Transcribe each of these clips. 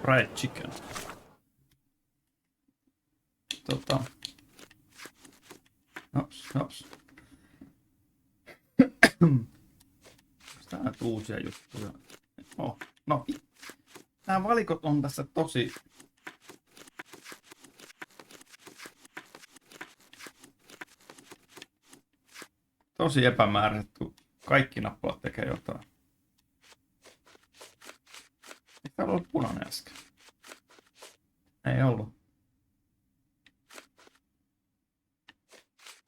fried chicken. Nops. Tää on uusia juttuja. Oh, no. Nämä valikot on tässä tosi epämääräiset, kun kaikki nappalat tekee jotain. Eikö täällä ollut punainen äsken? Ei ollut.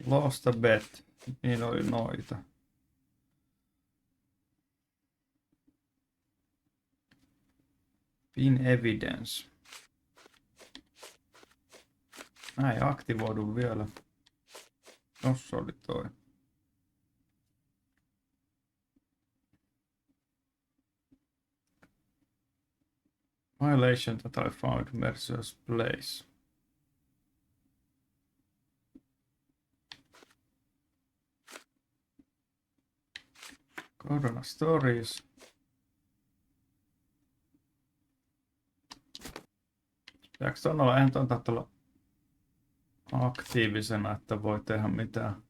Lost a bet. Niin oli noita. Pin evidence. Nää ei aktivoidu vielä. Tossa oli toi. Violation that I found Mercer's place. Corona stories. Pitääkö ton olla? Eihän ton tarvitse olla aktiivisena, että voi tehdä mitään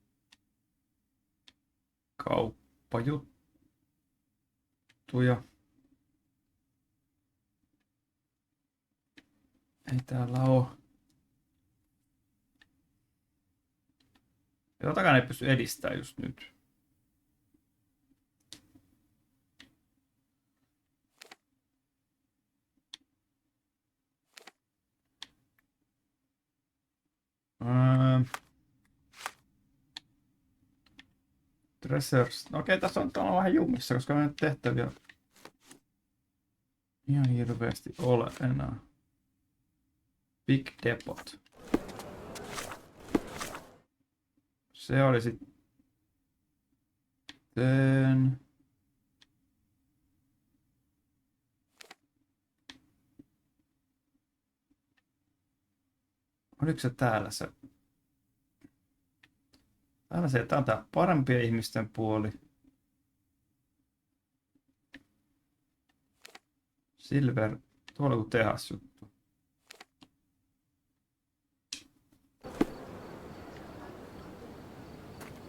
kauppajuttuja. Ei täällä oo. Jotakaan ei pysty edistämään just nyt. Dressers. No okei, tässä on vähän jumissa, koska me nyt tehtäviä ihan hirveästi ole enää. Big Depot. Se oli sitten... Oliko se täällä se? Täällä se, tää on tää parempien ihmisten puoli. Silver, tuolla on tehasjuttu.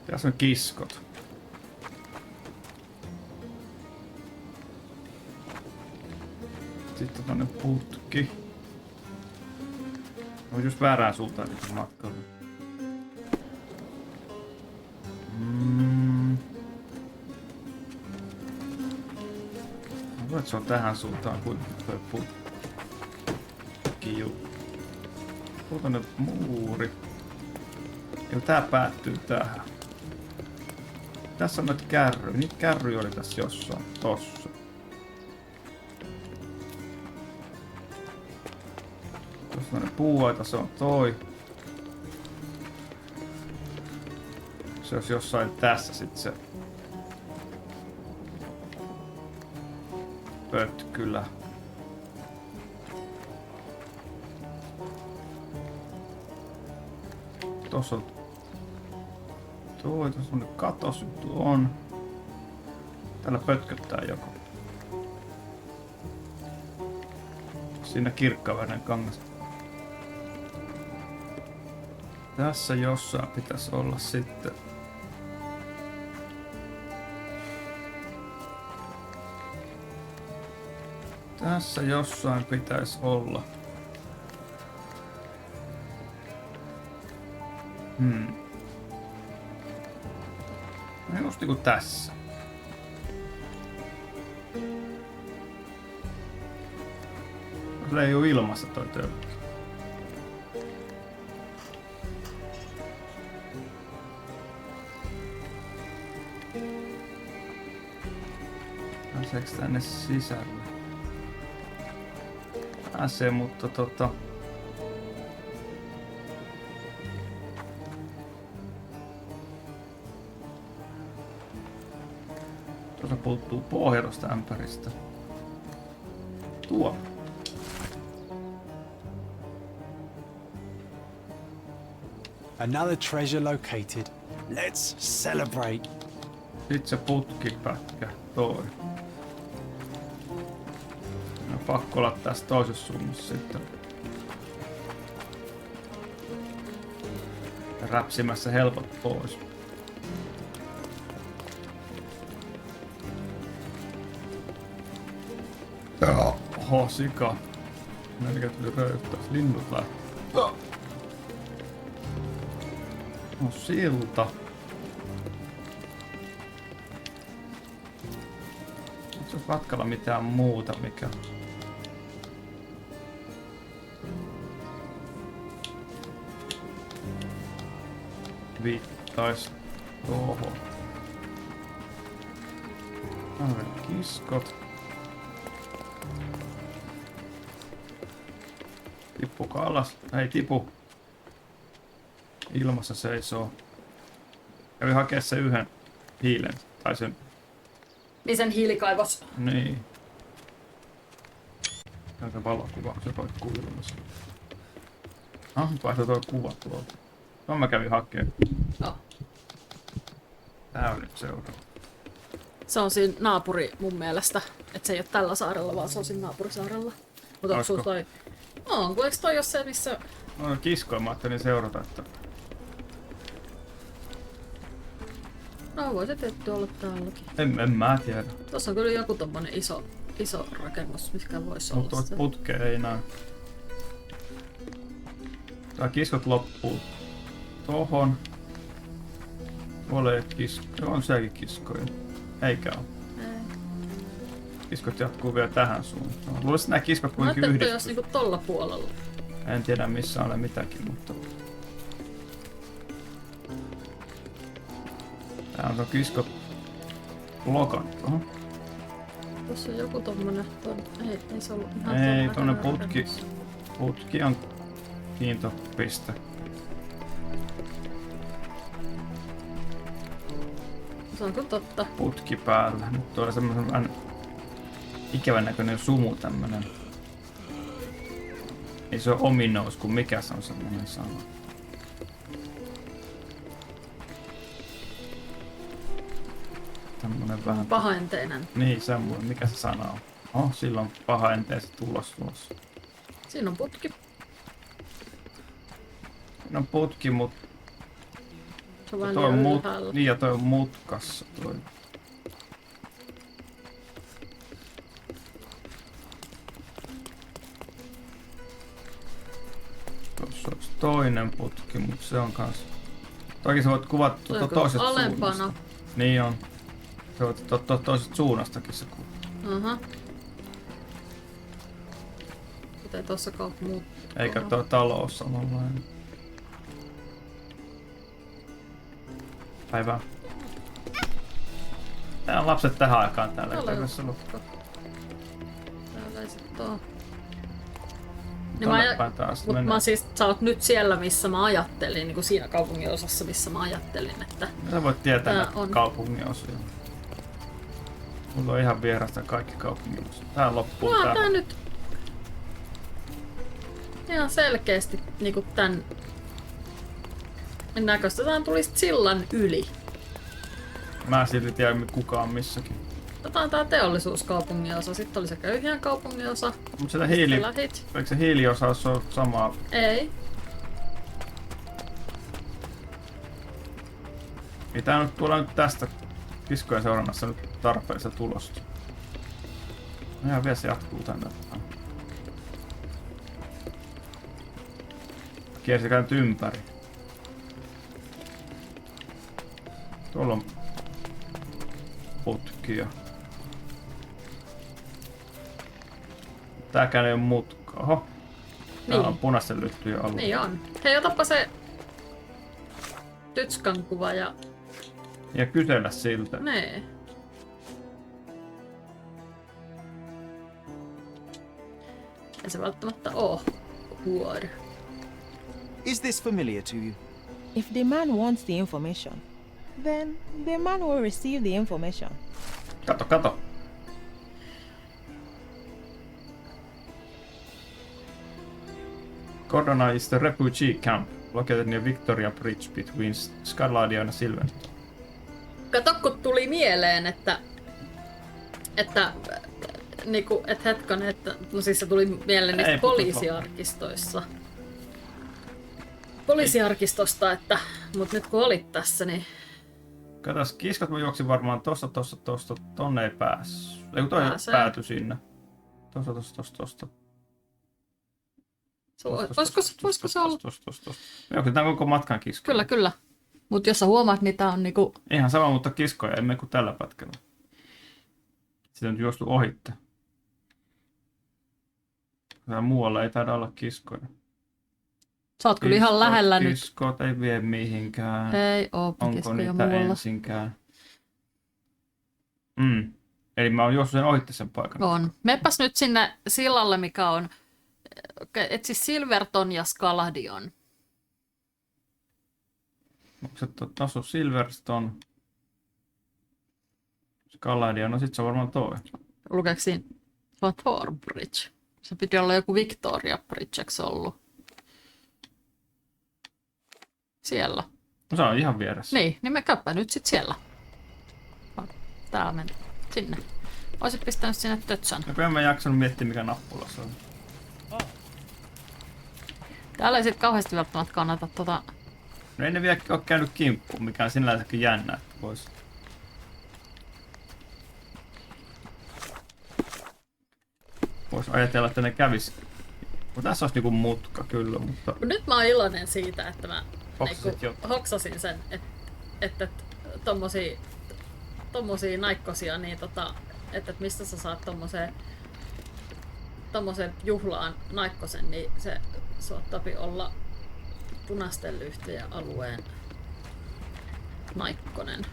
Tässä on kiskot. Sitten tonne putki. On just väärään suuntaan nyt matkalla. Mä luulen, että se on tähän suuntaan kuin toi putki juttu. Tuolta nyt muuri. Ja tää päättyy tähän. Tässä on noita kärryjä. Niitä kärryjä oli tässä jossain. Tossa. Tuossa on puuaita, se on toi. Se olisi jossain tässä sit se pötkylä. Tuossa on toi, tuossa on katosjuttu on. Täällä pötköttää joku. Siinä kirkkavärinen kangas. Tässä jossain pitäisi olla sitten. Tässä jossain pitäisi olla. No just niinku tässä. Se ei oo ilmassa toi tölkki. Pääseekö tänne sisälle? Pääsee, mutta tuossa puuttuu pohja tosta ämpäristä. Tuo. Another treasure located. Let's celebrate. Sitten se putkipätkä, toi. No Pakko olla tässä toisessa suunnassa sitten. Räpsimässä helpot pois. Oho, sika. Nälkä tuli röyttää. Linnut lähti. No silta. Onko se matkalla mitään muuta mikä? Viittais tuohon. Kiskot. Tippuuko alas? Ei tipu. Ilmassa seisoo. Kävi hakea se yhden hiilen. Tai sen... Niin sen hiilikaivos. Niin. Täältä valokuva, se roikkuu ilmassa. Vaihtoi tuo kuva tuolta. No mä kävin hakemaan. Oh. Tää on nyt seuraava. Se on siinä naapuri mun mielestä. Että se ei ole tällä saarella, vaan se on siinä naapurisaarella. Mutta onko sulla toi... On, kun eikö toi ole se, missä... No kiskoja mä ajattelin seurata, että... No voi se tietty olla täälläkin. En mä tiedä. Tuossa on kyllä joku tommonen iso rakennus, mikä voisi olla. Mutta putkea ei näy. Tää kiskot loppuu tohon. Ole kiskoja. On sielläkin kiskoja. Eikä oo. Ei. Kiskot jatkuu vielä tähän suuntaan. Luulisin nää kiskot Mä kuitenkin ajattelin, että yhdistetty. jos niinku tolla puolella. En tiedä missä ole mitäkin, mutta... Tää on kiskot lokan tohon. Tuossa on joku tommonen... Ei se ollut ihan Ei, tommonen tonne rakennus. putki on kiintopiste. Se on kyllä totta. Putki päällä. Nyt tulee semmosen vähän ikävän näköinen sumu tämmönen. Ei se ole ominous, kun mikä se on semmonen sana. Tämmönen vähän... Pahaenteinen. Niin, semmoinen. Mikä se sana on? Oh, sillä on pahaenteiset tulos tulossa. Siinä on putki. No putki, mut... Se on vähän Toi on liian mut... ylhäällä. Niin, ja toi on mutkassa toi. Tuossa olisi toinen putki, mut se on kans... Toki sä voit kuvata Se on toisesta kyllä alempana. suunnasta. Niin on. Sä voit toisesta suunnastakin se kuva. Aha. Kuten tossa muut. Eikä tuo talo ole samanlainen. Päivää. Tää on lapset tähän aikaan täällä. Täällä on Tässä on Täällä ei sit oo. Niin tonne päin taas mut mennään. mä siis, sä oot nyt siellä, missä mä ajattelin, niin kuin siinä kaupungin osassa, missä mä ajattelin, että... Sä voit tietää Tää näitä on. kaupungin osia. Mulla on ihan vierasta kaikki kaupungin osia. Tää loppuu Mä tää. tää nyt... Ihan selkeästi niinku tän... Näköistä tää tuli sit sillan yli. Mä silti tiedä kuka on missäkin. Otetaan tää teollisuuskaupungin osa, sitten oli se köyhien kaupungin osa. Mut sitä hiili... Lähit. Eikö se hiiliosaus ole samaa? Ei. Ei tää nyt tulee nyt tästä kiskojen seurannassa nyt tarpeellista tulosta. No ihan vielä se jatkuu tänne. Kiersikään nyt ympäri. Tuolla on putkia. Tääkään ei oo mutka. Oho. Täällä Niin. on punaisten lyhtyjen alue. Niin on. Hei, otappa se tytskan kuva ja... Ja kysellä siltä. Nee. Ei se välttämättä oo huori. Is this familiar to you? If the man wants the information, then the man will receive the information. Kato, kato. Cordona is the refugee camp located near Victoria Bridge between Scaladia and Silverstone. Kato, kun tuli mieleen, että niinku, et hetkonen, että no siis se tuli mieleen niistä poliisiarkistoissa. Poliisiarkistosta, että mut nyt kun olit tässä, niin... Katas, kiskat mä juoksin varmaan tosta, tonne ei päässyt. Ei kun toi päätyi sinne. Tosta. Voisiko se olla? Me juoksin tän koko matkan kiskoja. Kyllä. Mut jos sä huomaat, niin tää on niinku... Ihan sama, mutta kiskoja emme kuin tällä pätkällä. Sitä on juostu ohitte. Täällä muualla ei taida olla kiskoja. Sä oot kyllä ihan lähellä nyt. Kiskot ei vie mihinkään. Ei oo Onko kiskoja niitä muualla. ensinkään? Eli mä oon juossut sen ohitte sen paikan. On. Meppäs nyt sinne sillalle, mikä on... Etsi Silverton ja Skaladion. Onko se taso Silverstone? Scaladia, no sit se on varmaan toi. Lukeeko siinä? Se on Thorbridge. Se piti olla joku Victoria Bridgeksi ollut. Siellä. No se on ihan vieressä. Niin me käypä nyt sit siellä. Tää meni sinne. Oisit pistänyt sinne tötsän. No kun en mä jaksanut miettiä mikä nappula se on. Täällä ei sit kauheasti välttämättä kannata No ei ne vielä ole käynyt kimppuun, mikä on sinälläkin jännä, että vois ajatella, että ne kävis. Tässä olisi niinku mutka kyllä, mutta... Nyt mä oon iloinen siitä, että mä hoksasin sen, että tommosia naikkosia, niin että mistä sä saat tommoseen juhlaan naikkosen, niin se suottapi olla punaisten lyhtyjen alueen naikkonen.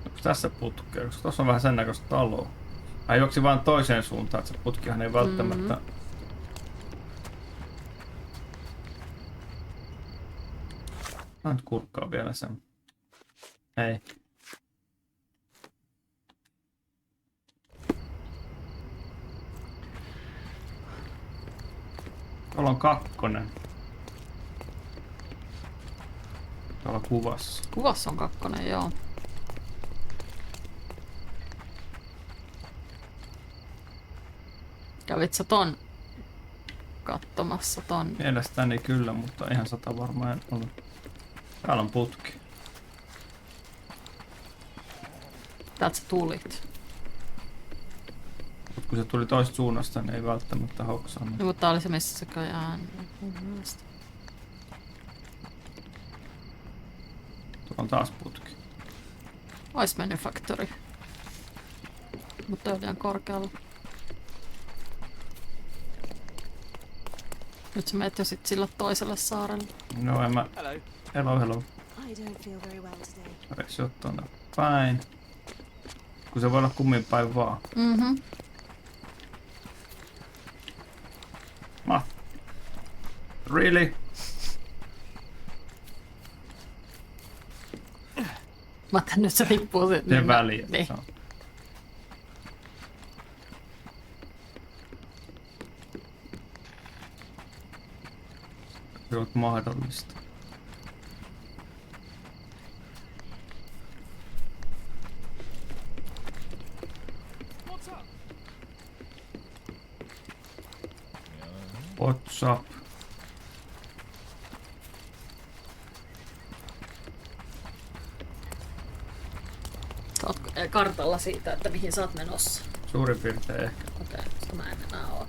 Onko tässä putkea? Koska tuossa on vähän sen näköistä taloa. Hän juoksi vaan toiseen suuntaan, että se putkihan ei välttämättä... Mä nyt kurkkaa vielä sen. Ei. Tuolla on 2. Tuolla kuvassa. Kuvassa on 2, joo. Kävit sä ton katsomassa ton? Mielestäni kyllä, mutta ihan 100 varmaan en ole. Täällä on putki. Täältä sä tulit. Mut kun se tuli toisesta suunnasta, niin ei välttämättä hoksannut. No, mutta tää oli se, missä se kajaan. Tuolla on taas putki. Ice Manufactory. Mutta on liian korkealla. Nyt sä menet jo sit sillä toiselle saarelle. No en mä... Hello. I don't feel very well today. Eikö se ole tuonne päin? Kun se voi olla kummin päin vaan. Really? Mä ajattelin, nyt se tippuu Sen väliin. Niin. Se on mahdollista. What's up? Sä oot kartalla siitä, että mihin sä oot menossa. Suurin piirtein ehkä. Okei, koska mä en enää oo.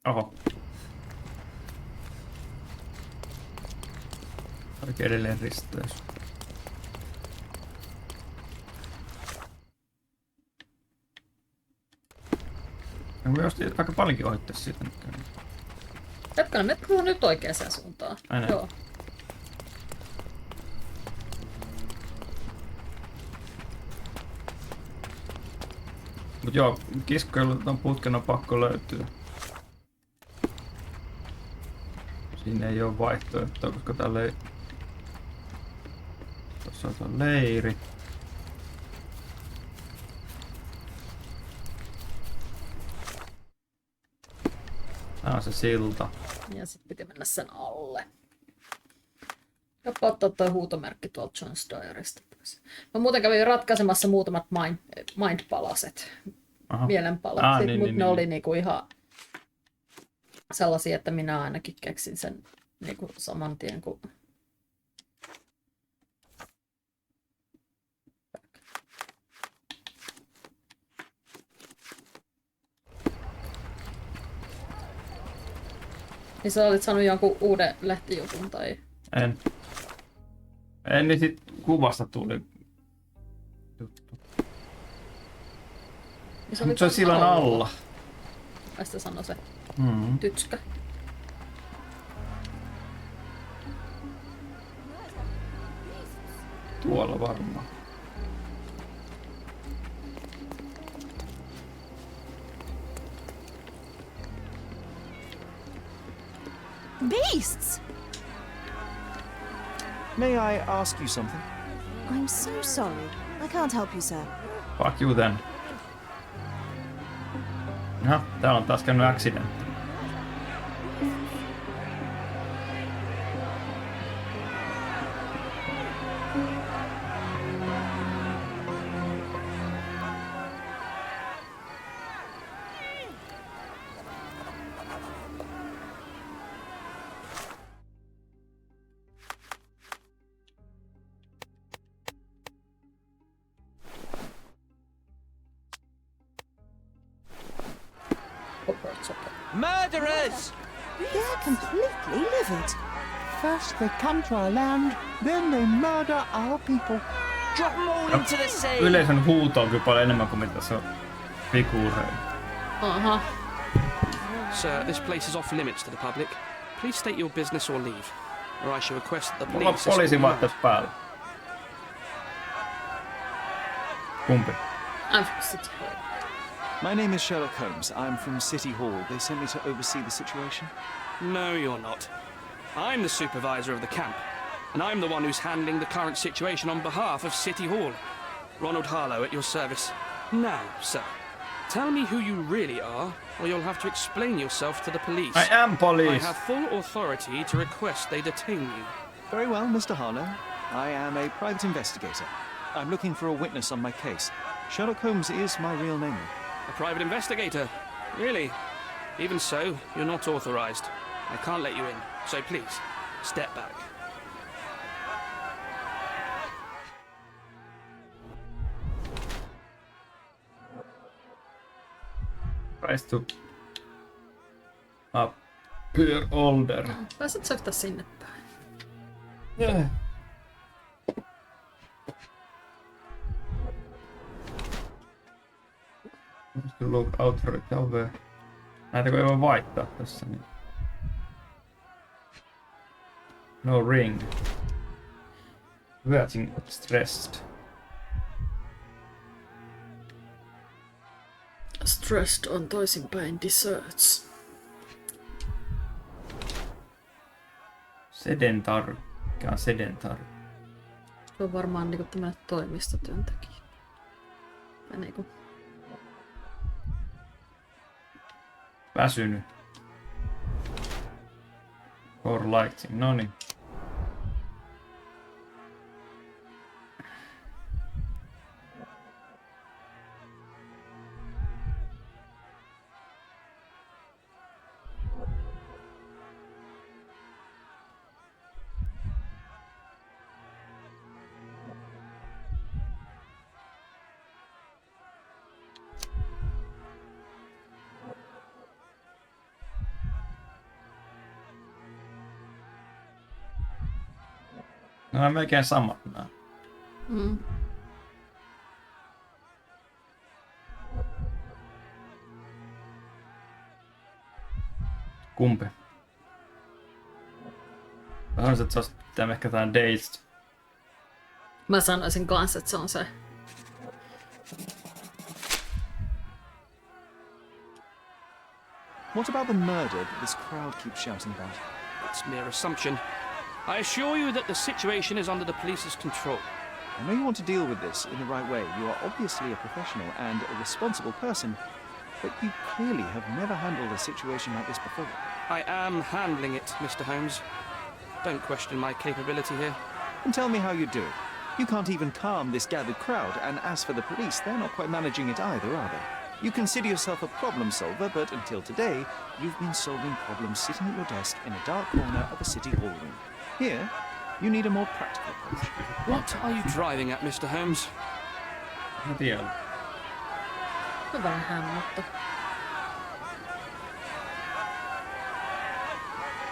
Oho. Oikein edelleen risteys. No, me jostain aika paljonkin ohittaa siitä nyt. Hetkinen, menetkö nyt oikeaan suuntaan? Aina. Joo. Mut joo, kiskoilla ton putken on pakko löytyä. Siinä ei oo vaihtoehtoa, koska täällä ei... Tossa on tuo leiri. Tää on se silta. Ja sit piti mennä sen alle. Joppa ottaa toi huutomerkki tuolta John's Diarysta pois. Mä muuten kävin ratkaisemassa muutamat mind-palaset, mielenpalaset, niin, mutta niin, ne niin. oli niinku ihan sellaisia, että minä ainakin keksin sen niinku saman tien kuin... Niin sä olit saanut jonkun uuden lehtijutun tai... En niin sit kuvasta tuli juttu. Niin Mut se on sillan alla. Vai sitä sanoi se Mm. tytskä. Tuolla varmaan. Beasts! May I ask you something? I'm so sorry. I can't help you, sir. Fuck you then. No, täällä on taas käynyt accidentti. Murderers! They're completely livid. First they come to our land, then they murder our people. Drop them all into the sea! Yleisön huuto on kyllä paljon enemmän kuin mitä se on figuureilla. Aha. Sir, this place is off limits to the public. Please state your business or leave, or I shall request that the Mulla on police... poliisin vaatteet päällä. Kumpi? I'm from City Hall. My name is Sherlock Holmes. I'm from City Hall. They sent me to oversee the situation. No, you're not. I'm the supervisor of the camp, and I'm the one who's handling the current situation on behalf of City Hall. Ronald Harlow at your service. Now, sir, tell me who you really are, or you'll have to explain yourself to the police. I am I police. have full authority to request they detain you. Very well, Mr. Harlow. I am a private investigator. I'm looking for a witness on my case. Sherlock Holmes is my real name. A private investigator? Really? Even so, you're not authorized. I can't let you in, so please, step back. Tries to appear older. Pääset sä yhtään sinne päin? Yeah. To look authority over. Näitä kun ei voi vaihtaa tässä niin. No ring. Getting stressed. Stressed on toisinpäin desserts. Sedentar. Mikä on sedentar? Se on varmaan niinku tämmönen toimistotyöntekijä. Tai niinku... Väsynyt. Or lighting. Noniin. No on melkein samat nää. Mm. Kumpi? Mä sanoisin, että se olisi pitää ehkä tää Dazed. Mä sanoisin kanssa, että se on se. What about the murder that this crowd keeps shouting about? It's mere assumption. I assure you that the situation is under the police's control. I know you want to deal with this in the right way. You are obviously a professional and a responsible person, but you clearly have never handled a situation like this before. I am handling it, Mr. Holmes. Don't question my capability here. And tell me how you do it. You can't even calm this gathered crowd, and as for the police, they're not quite managing it either, are they? You consider yourself a problem solver, but until today, you've been solving problems sitting at your desk in a dark corner of a city hall room. Here, you need a more practical approach. What are you driving at, Mr. Holmes? Mä tiedän. No vähän, mutta...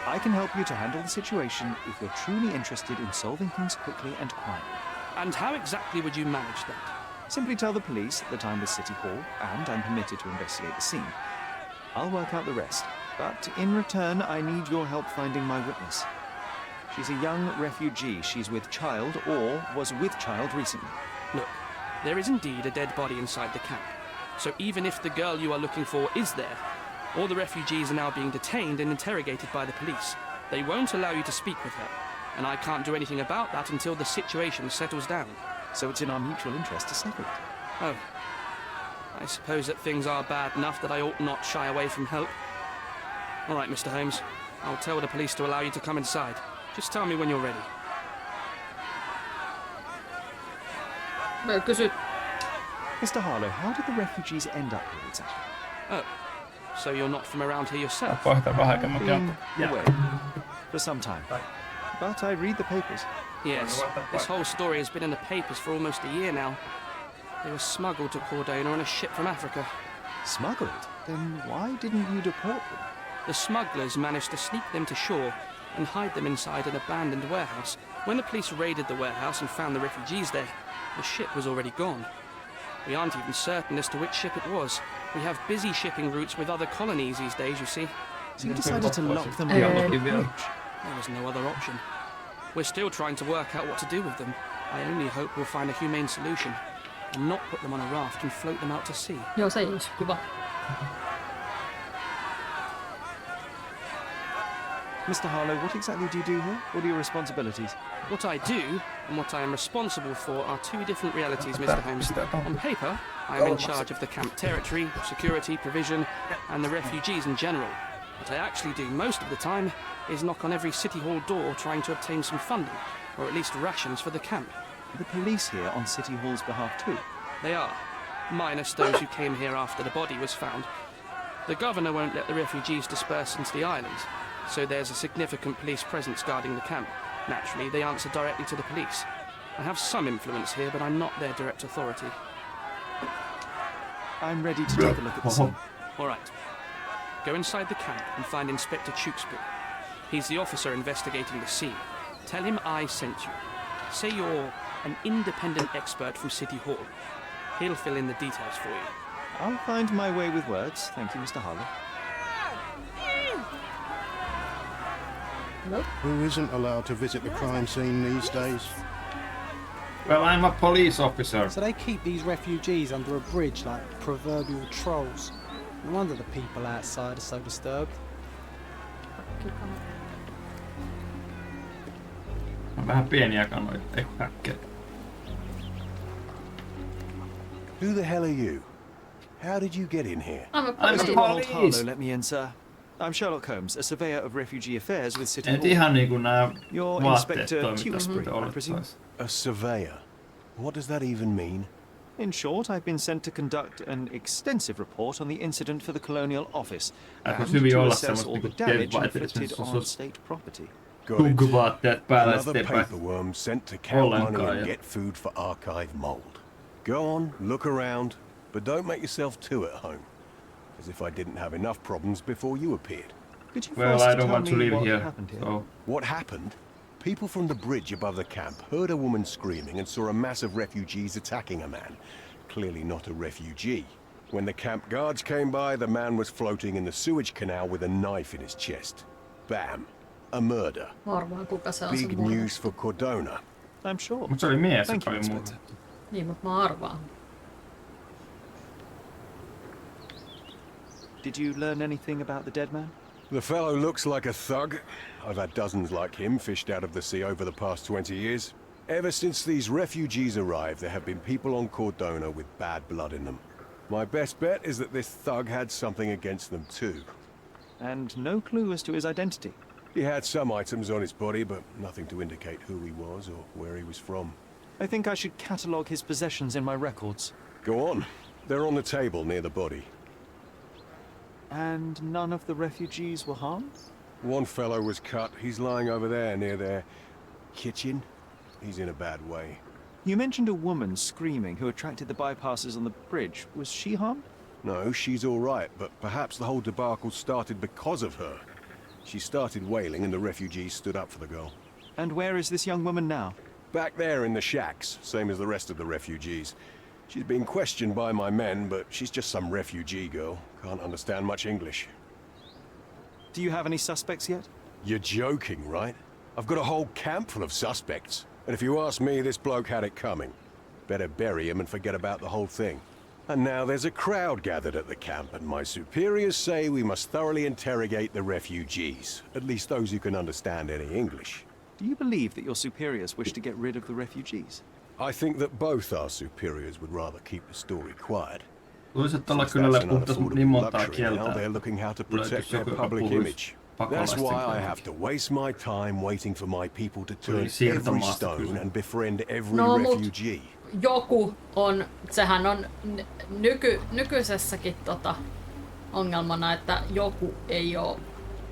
I can help you to handle the situation if you're truly interested in solving things quickly and quietly. And how exactly would you manage that? Simply tell the police that I'm with City Hall and I'm permitted to investigate the scene. I'll work out the rest, but in return I need your help finding my witness. She's a young refugee. She's with child or was with child recently. Look, there is indeed a dead body inside the camp. So even if the girl you are looking for is there, all the refugees are now being detained and interrogated by the police. They won't allow you to speak with her, and I can't do anything about that until the situation settles down. So it's in our mutual interest to settle it. Oh. I suppose that things are bad enough that I ought not shy away from help. All right, Mr. Holmes. I'll tell the police to allow you to come inside. Just tell me when you're ready. Mä kysyn, Mr. Harlow, how did the refugees end up here exactly? Oh. So you're not from around here yourself? Vaihtaa vähän, mä Been käyn. away for some time. But I read the papers. Yes. This whole story has been in the papers for almost a year now. They were smuggled to Cordona on a ship from Africa. Smuggled? Then why didn't you deport them? The smugglers managed to sneak them to shore and hide them inside an abandoned warehouse. When the police raided the warehouse and found the refugees there, the ship was already gone. We aren't even certain as to which ship it was. We have busy shipping routes with other colonies these days, you see. So you decided to lock them Yeah, down on the lock them. bridge. There was no other option. We're still trying to work out what to do with them. I only hope we'll find a humane solution and not put them on a raft and float them out to sea. joo se ei olisi hyvä. Mr. Harlow, what exactly do you do here? What are your responsibilities? What I do and what I am responsible for are two different realities, Mr. Holmes. On paper, I am in charge of the camp territory, security, provision, and the refugees in general. What I actually do most of the time is knock on every city hall door trying to obtain some funding, or at least rations for the camp. The police here on City Hall's behalf too. They are, minus those who came here after the body was found. The governor won't let the refugees disperse into the islands, so there's a significant police presence guarding the camp. Naturally, they answer directly to the police. I have some influence here, but I'm not their direct authority. I'm ready to take a look at the scene. All right. Go inside the camp and find Inspector Tewksbury. He's the officer investigating the scene. Tell him I sent you. Say you're an independent expert from City Hall. He'll fill in the details for you. I'll find my way with words. Thank you, Mr. Harlow. No. Who isn't allowed to visit the crime scene these days? Well, I'm a police officer. So they keep these refugees under a bridge like proverbial trolls. No wonder the people outside are so disturbed. On vähän pieniä kanoja, ei häkkejä. Who the hell are you? How did you get in here? I'm a I'm police. a Ronald police. Harlow let me in, sir. I'm Sherlock Holmes, a surveyor of refugee affairs with City Et Hall. ihan niinku nää You're vaatteet Inspector toimittaisi, Tewksbury, mitä I presume? olettais. A surveyor. What does that even mean? In short, I've been sent to conduct an extensive report on the incident for the Colonial Office and hyvin to olla assess semmoset all the niinku damage kevytvaatteet, inflicted missä on state property. Got it. Tunkuvaatteet päällä ja Another sitten ei paperworm sent to count money ollenkaan, and ja- get food for archive mold. Go on, look around, but don't make yourself too at home. As if I didn't have enough problems before you appeared. Could you Well, first I don't tell want to me live what here, happened here? so... What happened? People from the bridge above the camp heard a woman screaming and saw a mass of refugees attacking a man. Clearly not a refugee. When the camp guards came by, the man was floating in the sewage canal with a knife in his chest. Bam. A murder. Arvaan kuka se on Big se murha. news for Cordona. I'm sure. Mut se oli mies, Thank joka you, oli murha. Inspector. Niin, mutta mä arvaan. Did you learn anything about the dead man? The fellow looks like a thug. I've had dozens like him fished out of the sea over the past 20 years. Ever since these refugees arrived, there have been people on Cordona with bad blood in them. My best bet is that this thug had something against them too. And no clue as to his identity. He had some items on his body, but nothing to indicate who he was or where he was from. I think I should catalogue his possessions in my records. Go on. They're on the table near the body. And none of the refugees were harmed? One fellow was cut. He's lying over there near their kitchen. He's in a bad way. You mentioned a woman screaming who attracted the bypassers on the bridge. Was she harmed? No, she's all right, but perhaps the whole debacle started because of her. She started wailing and the refugees stood up for the girl. And where is this young woman now? Back there in the shacks, same as the rest of the refugees. She's being questioned by my men, but she's just some refugee girl. Can't understand much English. Do you have any suspects yet? You're joking, right? I've got a whole camp full of suspects. And if you ask me, this bloke had it coming. Better bury him and forget about the whole thing. And now there's a crowd gathered at the camp, and my superiors say we must thoroughly interrogate the refugees. At least those who can understand any English. Do you believe that your superiors wish to get rid of the refugees? I think that both our superiors would rather keep the story quiet. Luulisin, että tuolla Since kylällä that's an puhuttaisiin unaffordable niin montaa luxury kieltä. now, they're looking how to protect Löytyisi their joku, joka public puhuisi image. That's pakolaisten why I kieltä. have to waste my time waiting for my people to turn every siirtomaasta stone kyse. and befriend every No, refugee. Joku on, sehän on nykyisessäkin ongelmana, että joku ei oo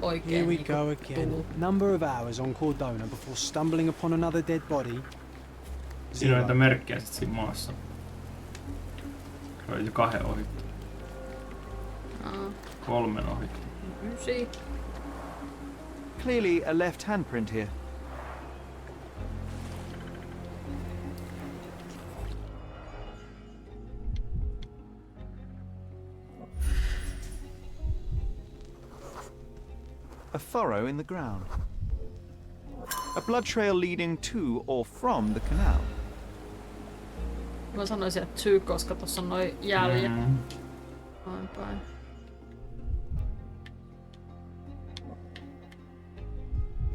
oikein Here we niinku go again. tullut. Number of hours on Cordona before stumbling upon another dead body. Siinä on niitä merkkejä sit siinä maassa. Se on jo 2 ohittu. 3 ohittu. 9. Clearly a left handprint here. A furrow in the ground. A blood trail leading to or from the canal. Mä sanoisin, että syy, koska tossa on noi jäljet. Noin päin.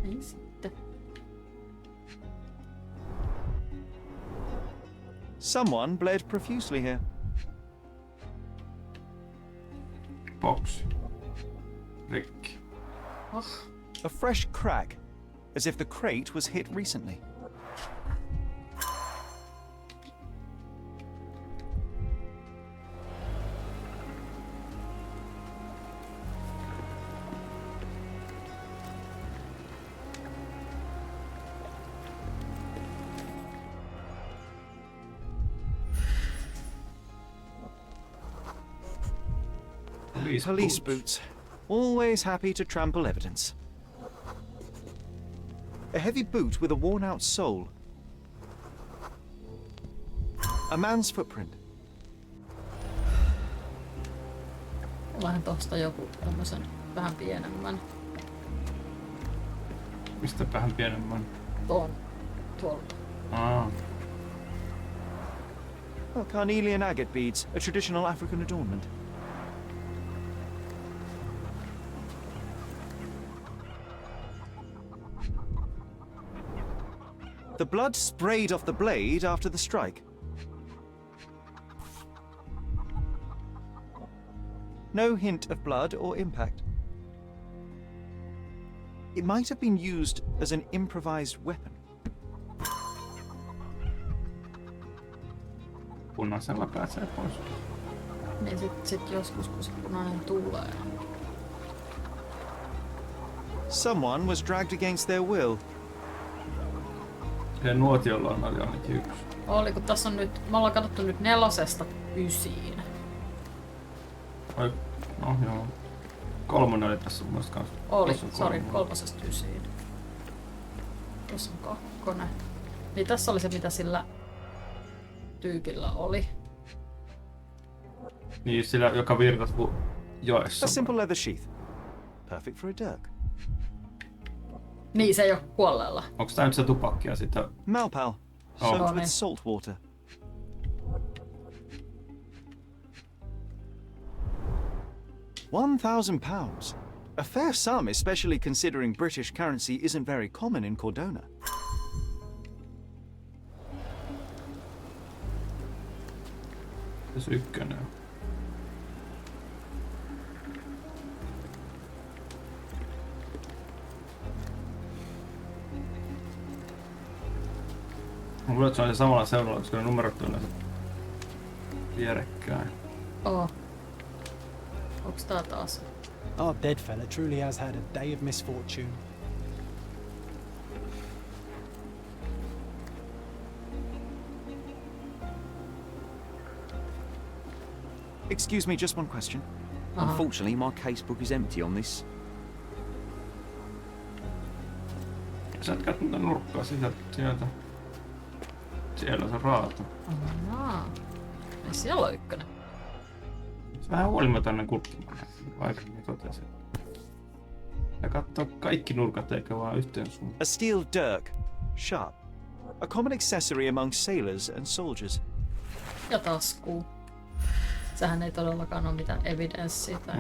Ei sitten. Someone bled profusely here. Boksi. Rikki. Oh. A fresh crack, as if the crate was hit recently. Police boots. Always happy to trample evidence. A heavy boot with a worn-out sole. A man's footprint. Vähän tosta joku tämmösen vähän pienemmän. Mistä vähän pienemmän? Tuolta. Oh, carnelian agate beads, a traditional African adornment. The blood sprayed off the blade after the strike. No hint of blood or impact. It might have been used as an improvised weapon. Punaisella pääsee pois. Niin sit joskus kun se punainen tulee. Someone was dragged against their will. Ja nuotiolla on ainakin 1. Oli, kun tässä on nyt, me ollaan katsottu nyt 4:sta 9. Oi, no joo. 3 oli tässä mun mielestä kanssa. Oli, Tossa on sori, 3. 3:sta 9. Tuossa on 2. Niin tässä oli se, mitä sillä tyypillä oli. Niin, sillä joka virtasi joessa. A simple leather sheath. Perfect for a dirk. Niin, se ei oo kuolleella. Onks tää nyt se tupakkia sitten? Malpal, Oh. soaked Oh, with niin. salt water. £1,000. A fair sum, especially considering British currency isn't very common in Cordona. Tässä 1 on. Mä luulen, että se on se samalla seudulla, koska ne numerot on näissä vierekkäin. Onks tää taas? Our dead fella truly has had a day of misfortune. Excuse me, just one question. Unfortunately, my casebook is empty on this. Sä et katso nurkkaa sieltä. Siellä on se raato. Ei siellä ole ykkönen. Se vähän huolimaton kulttuuri. Aikaisemmin totesin. Ja katsoo kaikki nurkat eikä vaan yhteen suuntaan. A steel dirk. Sharp. A common accessory among sailors and soldiers. Ja taskuu. Sehän ei todellakaan ole mitään evidenssiä tai...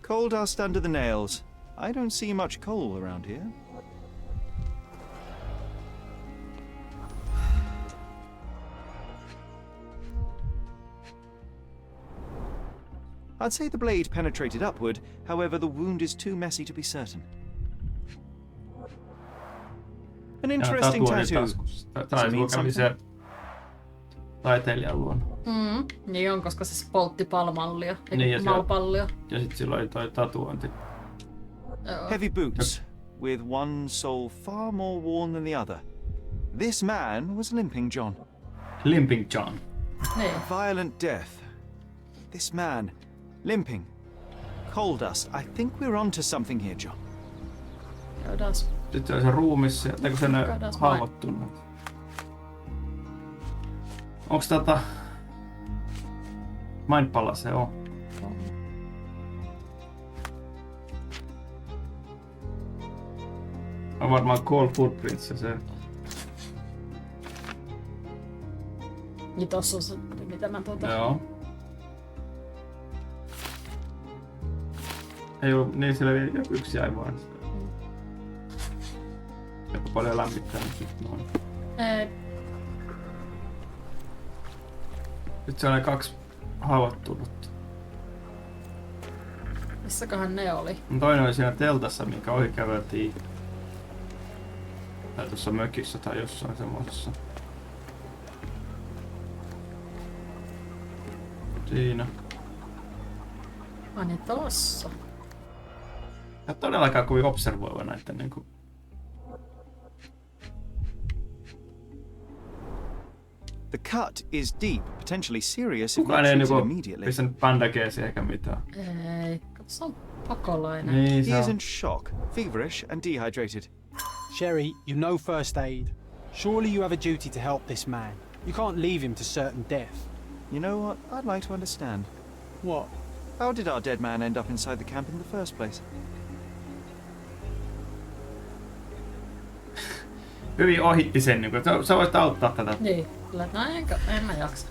Coal dust under the nails. I don't see much coal around here. I'd say the blade penetrated upward, however the wound is too messy to be certain. An interesting tattoo. Tai kävi se taiteilijan luona. Niin on, koska se poltti palmallia, niin, malpallia. Ja sit sillä oli toi tatuointi. Heavy boots, with one sole far more worn than the other. This man was Limping John. Limping John. Niin. Violent death. This man, limping. Coal dust. I think we're onto something here, John. Käydääs. Sitten oli se ruumis, eikö se ne haavoittunut? Onks Mindpala se on? On varmaan Cold Footprints se. Niin tossa on se, mitä mä Joo. Ei oo, niin siellä vielä yksi jäi vaan. Joku paljon lämmittänyt sit noin. Ei. Nyt se on ne 2 haavoittunutta. Missäköhän ne oli? Toinen oli siinä teltassa, minkä ohi käveltiin. Tai tuossa mökissä tai jossain semmosessa. Siinä. Ai niin tossa. Ja todellakaan kovin observoiva näitten niinku. The cut is deep, potentially serious if not Kukaan ei treated niinku immediately. pistänyt bandageesia eikä mitään. Ei, katso se on pakolainen. Niin He se is on. in shock, feverish and dehydrated. Sherry, you know first aid. Surely you have a duty to help this man. You can't leave him to certain death. You know what? I'd like to understand. What? How did our dead man end up inside the camp in the first place? Hyvin ohitti sen, niinku, että sä voisit auttaa tätä. Niin, kyllä, no en mä jaksa.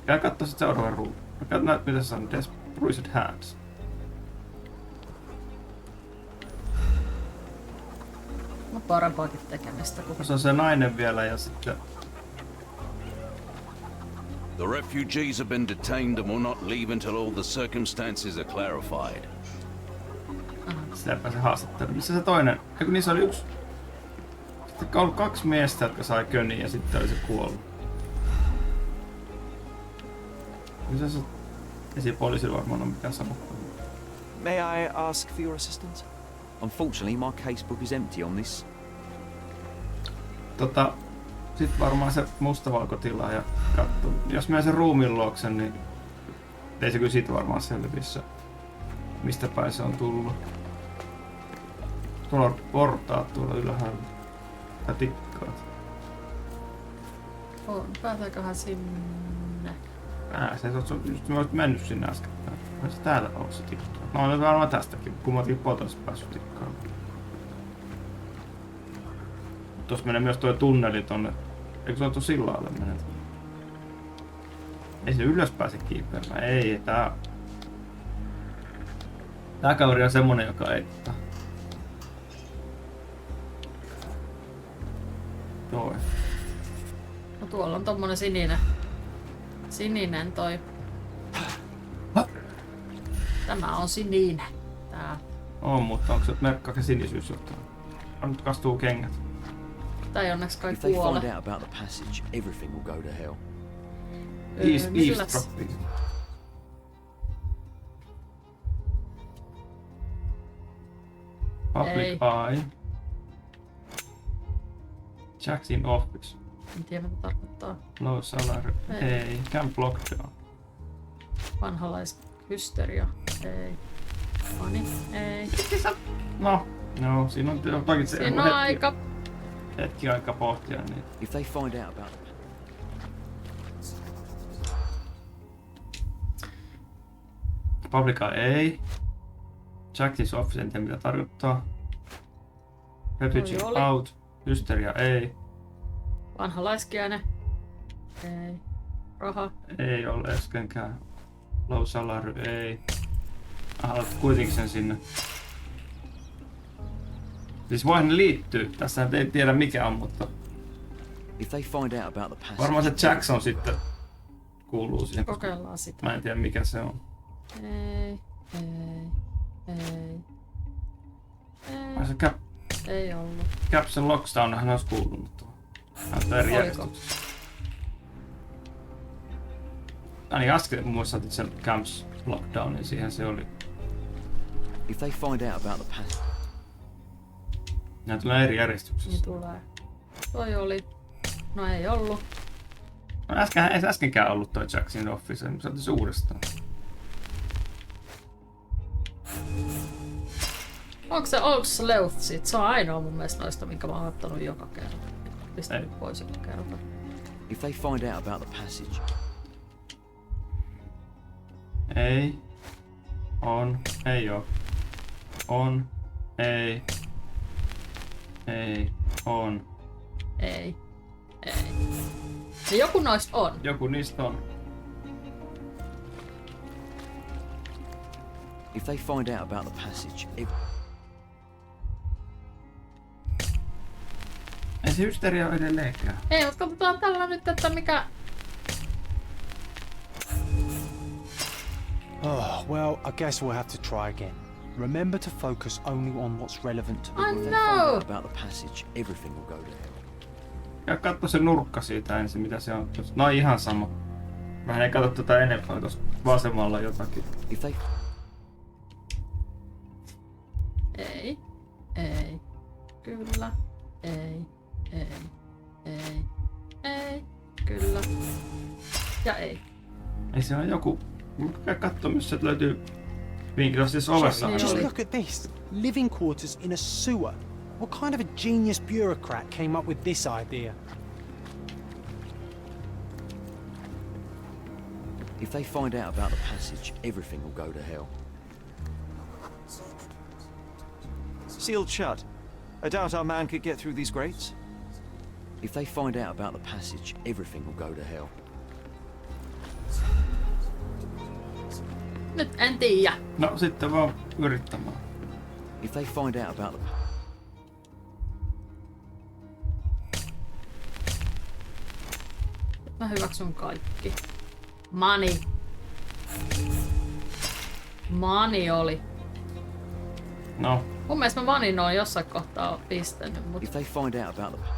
Käy kattoo sit seuraavan ruudun. Käy näet mitä se on, bruised hands. No parempaakin tekemistä kuin... Se on se nainen vielä ja sitten... The refugees have been detained and will not leave until all the circumstances are clarified. Sitä ei pääse haastattelemaan. Missä se toinen? Eikö niissä oli yksi? Sitten on ollut 2 miestä, jotka sai köniin ja sitten oli se kuollut. Missä se esipoliisilla varmaan on mitään sanottua. May I ask for your assistance? Unfortunately, my casebook is empty on this. Sit varmaan se mustavalkotila ja katso. Jos menee sen ruumiin luokse, niin ei se kyllä siitä varmaan selvissä, mistä päin se on tullut. Tuolla on portaat tuolla ylhäällä. Tai tikkaat. Pääseeköhän sinne? Se on mennyt sinne äsken. Onko se täällä ollut se tikka? No on varmaan tästäkin, kummatkin puolta olisi päässyt tikkaan. Tuossa menee myös tuo tunneli tonne. Eikö se ole tuon sillalle menet? Ei se ylös pääse kiipeämään. Ei, tää kaveri on semmonen, joka ei Toi. No tuolla on tommonen sininen toi. Tämä on sininen. Tää. On, mutta onko se merkkaa sinisyys jotain? Nyt kastuu kengät. Tää ei onneksi kai If they kuole. find out about the passage, everything will go to hell. Eavesdropping. Public eye. Jack's in office. En tiedä mitä tarkoittaa. Low salary. Ei. Camp lockdown. Vanhalaishysteria. Ei. Fani. Ei. No, siinä on toki se Siinä on aika. Hetki aika pohtia niitä. If they find out about the Publica ei. Jack's office, en tiedä mitä tarkoittaa. Refugee out. Hysteria ei. Vanhalaiskiäinen. Ei. Raha. Ei ole äskenkään. Low salary ei. Haluat kuitenkin sen sinne. Siis voihan ne liittyy. Tässä ei tiedä mikä on, mutta... If they find out about the passage. Varmaan se Jackson sitten kuuluu siihen. Kokeillaan sitä. Mä en tiedä mikä se on. Ei. Ai se Ei ollut. Caps and Lockdownhan olisi kuulunut. Näyttää eri järjestyksessä. Niin äsken muistat sen Camps Lockdownin, siihen se oli. If they find out about the passage. Nää tulee eri järjestyksessä. Niin tulee. Toi oli. No ei ollut. No ei äskenkään ollut toi Jacksin Office, se otti uudestaan. Onko se Leuth sit? Se on ainoa mun mielestä noista, minkä mä oon ottanut joka kerta. Pistänyt pois joka kerta. If they find out about the passage. Ei. On. Ei oo. On. Ei. Ei. On. Ei. Ja joku noista on. Joku niistä on. If they find out about the passage. Ei se hysteria ole edelleenkään. Ei, mutta katsotaan tällä nyt, että mikä... Oh, well, I guess we'll have to try again. Remember to focus only on what's relevant to the I room. know! About the passage, everything will go to hell. Ja katso se nurkka siitä ensin, mitä se on. No ihan sama. Vähän ei katso tätä enempää, tuossa vasemmalla jotakin. If they... Ei. Kyllä. Ei. Kyllä. Ja ei. Ei se on joku... Käy kattoo, missä sieltä löytyy vinkki siis ovessa. Niin Just oli. look at this. Living quarters in a sewer. What kind of a genius bureaucrat came up with this idea? If they find out about the passage, everything will go to hell. Sealed shut. I doubt our man could get through these grates. If they find out about the passage, everything will go to hell. Nyt en tiedä. No sitten vaan yrittämään. If they find out about the... Mä hyväksyn kaikki. Mani oli. No. Mun mielestä mä Manin oon jossain kohtaa pistänyt, mut... If they find out about the...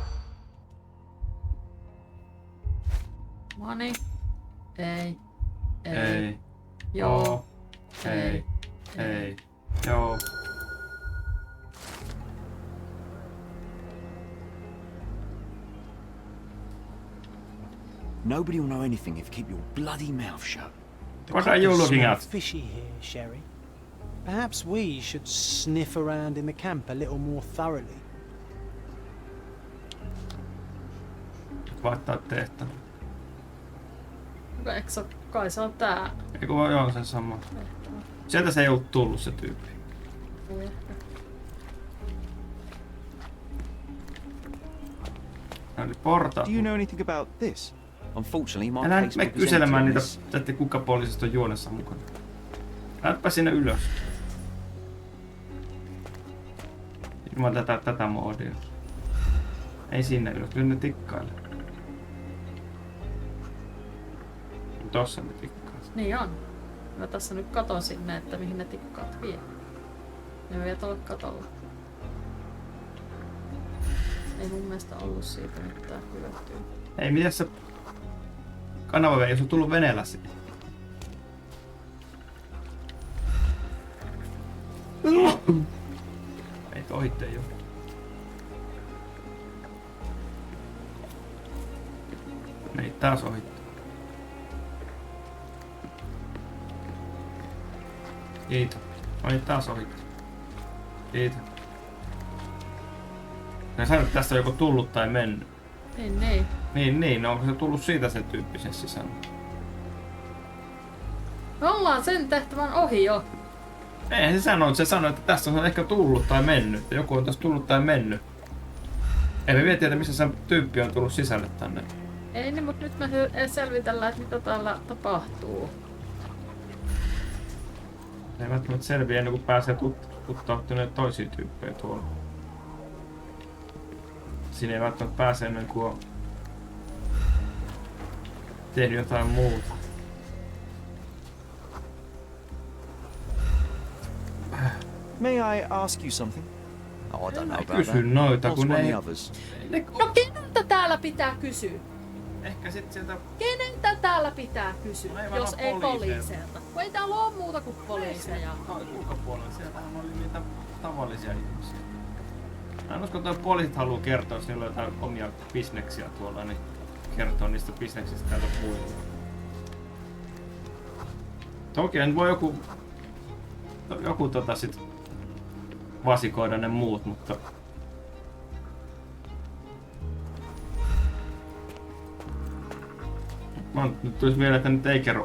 Mani. Ei. Joo. Ei. Joo. Nobody will know anything if you keep your bloody mouth shut. What are you looking at? Fishy here, Sherry. Perhaps we should sniff around in the camp a little more thoroughly. Vaihtaa tehtävä. Eikö se kai se on tää? Eiku vaan joo sen sama. Sieltä se ei oo tullut se tyyppi. Eli porta. Do you know anything about this? Unfortunately, my Älä case me will kyselemään niitä, present että kuka poliisista on juonessa mukana. Lähdepä sinne ylös. Ilman tätä moodia. Ei sinne ylös, kyllä ne tikkailee. Tossa ne tikkaa. Niin on. Mä tässä nyt katon sinne, että mihin ne tikkaat vie. Ne vie tuolle katolle. Ei mun mielestä ollut siitä mitään hyötyä. Ei, miten se kanavavene, jos on tullut veneellä siihen? Ei ohitte jo. Ei taas ohitte. Kiitos. Ei taas ohitte. Kiitos. Ne sanoo, että tässä on joko tullut tai mennyt. Niin, no onko se tullut siitä sen tyyppisen sisään? Me ollaan sen tehtävän ohi jo. Ei se sanoi, että tässä on ehkä tullut tai mennyt. Joku on tässä tullut tai mennyt. Ei me vielä tiedä, missä se tyyppi on tullut sisälle tänne. Ei niin, mutta nyt me selvitellään, että mitä täällä tapahtuu. Ei välttämättä selviä ennen kuin pääsee tuttautuneet toisiin tyyppejä tuolla. Siinä ei välttämättä pääse ennen kuin on tehnyt jotain muuta. May I ask you something? Oh, I don't know about Kysy noita, that. kun Ask one ei... of the others. No keneltä täällä pitää kysyä? Ehkä sit sieltä... Keneltä täällä pitää kysyä, Aivan jos ei poliiseilta. poliiseilta? Kun ei täällä ole muuta kuin poliiseja. Ulkopuolella sieltähän oli niitä tavallisia ihmisiä. Mä en usko, että poliisit haluaa kertoa, jos niillä on jotain omia bisneksiä tuolla, niin kertoo niistä bisneksistä täältä muille. Toki en voi joku sit vasikoida ne muut, mutta nyt tulisi vielä, että nyt ei kerro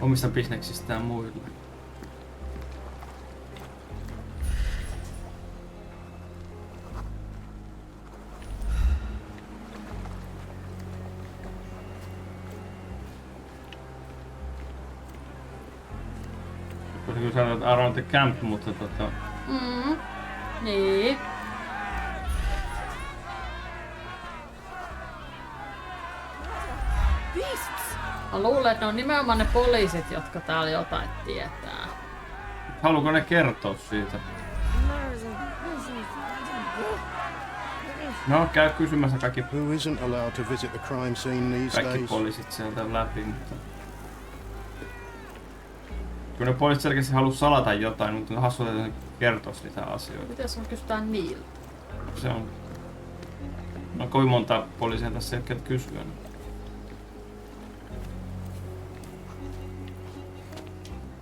omista bisneksistään muille. Voisin kyllä sanoa, että around the camp, mutta Niin. Mä luulen, että ne on nimenomaan ne poliisit, jotka täällä jotain tietää. Haluuko ne kertoa siitä? No, käy kysymässä kaikki poliisit sieltä läpi, mutta... Kun ne poliisit selkeästi haluaa salata jotain, mutta ne hassua, että ne kertois niitä asioita. Mitäs me kysytään niiltä? Se on... No kovin monta poliisia tässä ei ole kysyä.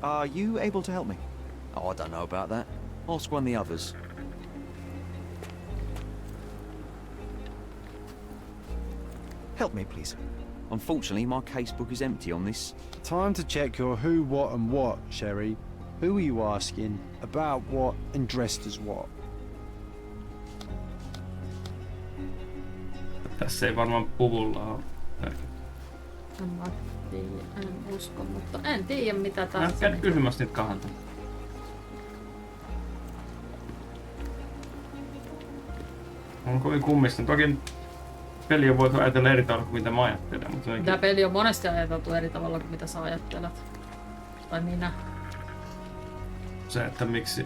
Are you able to help me? Oh, I don't know about that. Ask one of the others. Help me, please. Unfortunately, my casebook is empty on this. Time to check your who, what and what, Sherry. Who are you asking? About what and dressed as what? Tässä ei varmaan puvulla ole. En usko, mutta en tiedä mitä tässä... Käy kysymässä niitä kahanta. On kovin kummista. Toki peli on voitu ajatella eri tavalla kuin mitä mä ajattelen. Mutta tämä peli on monesti ajateltu eri tavalla kuin mitä sä ajattelet. Tai minä. Se, että miksi...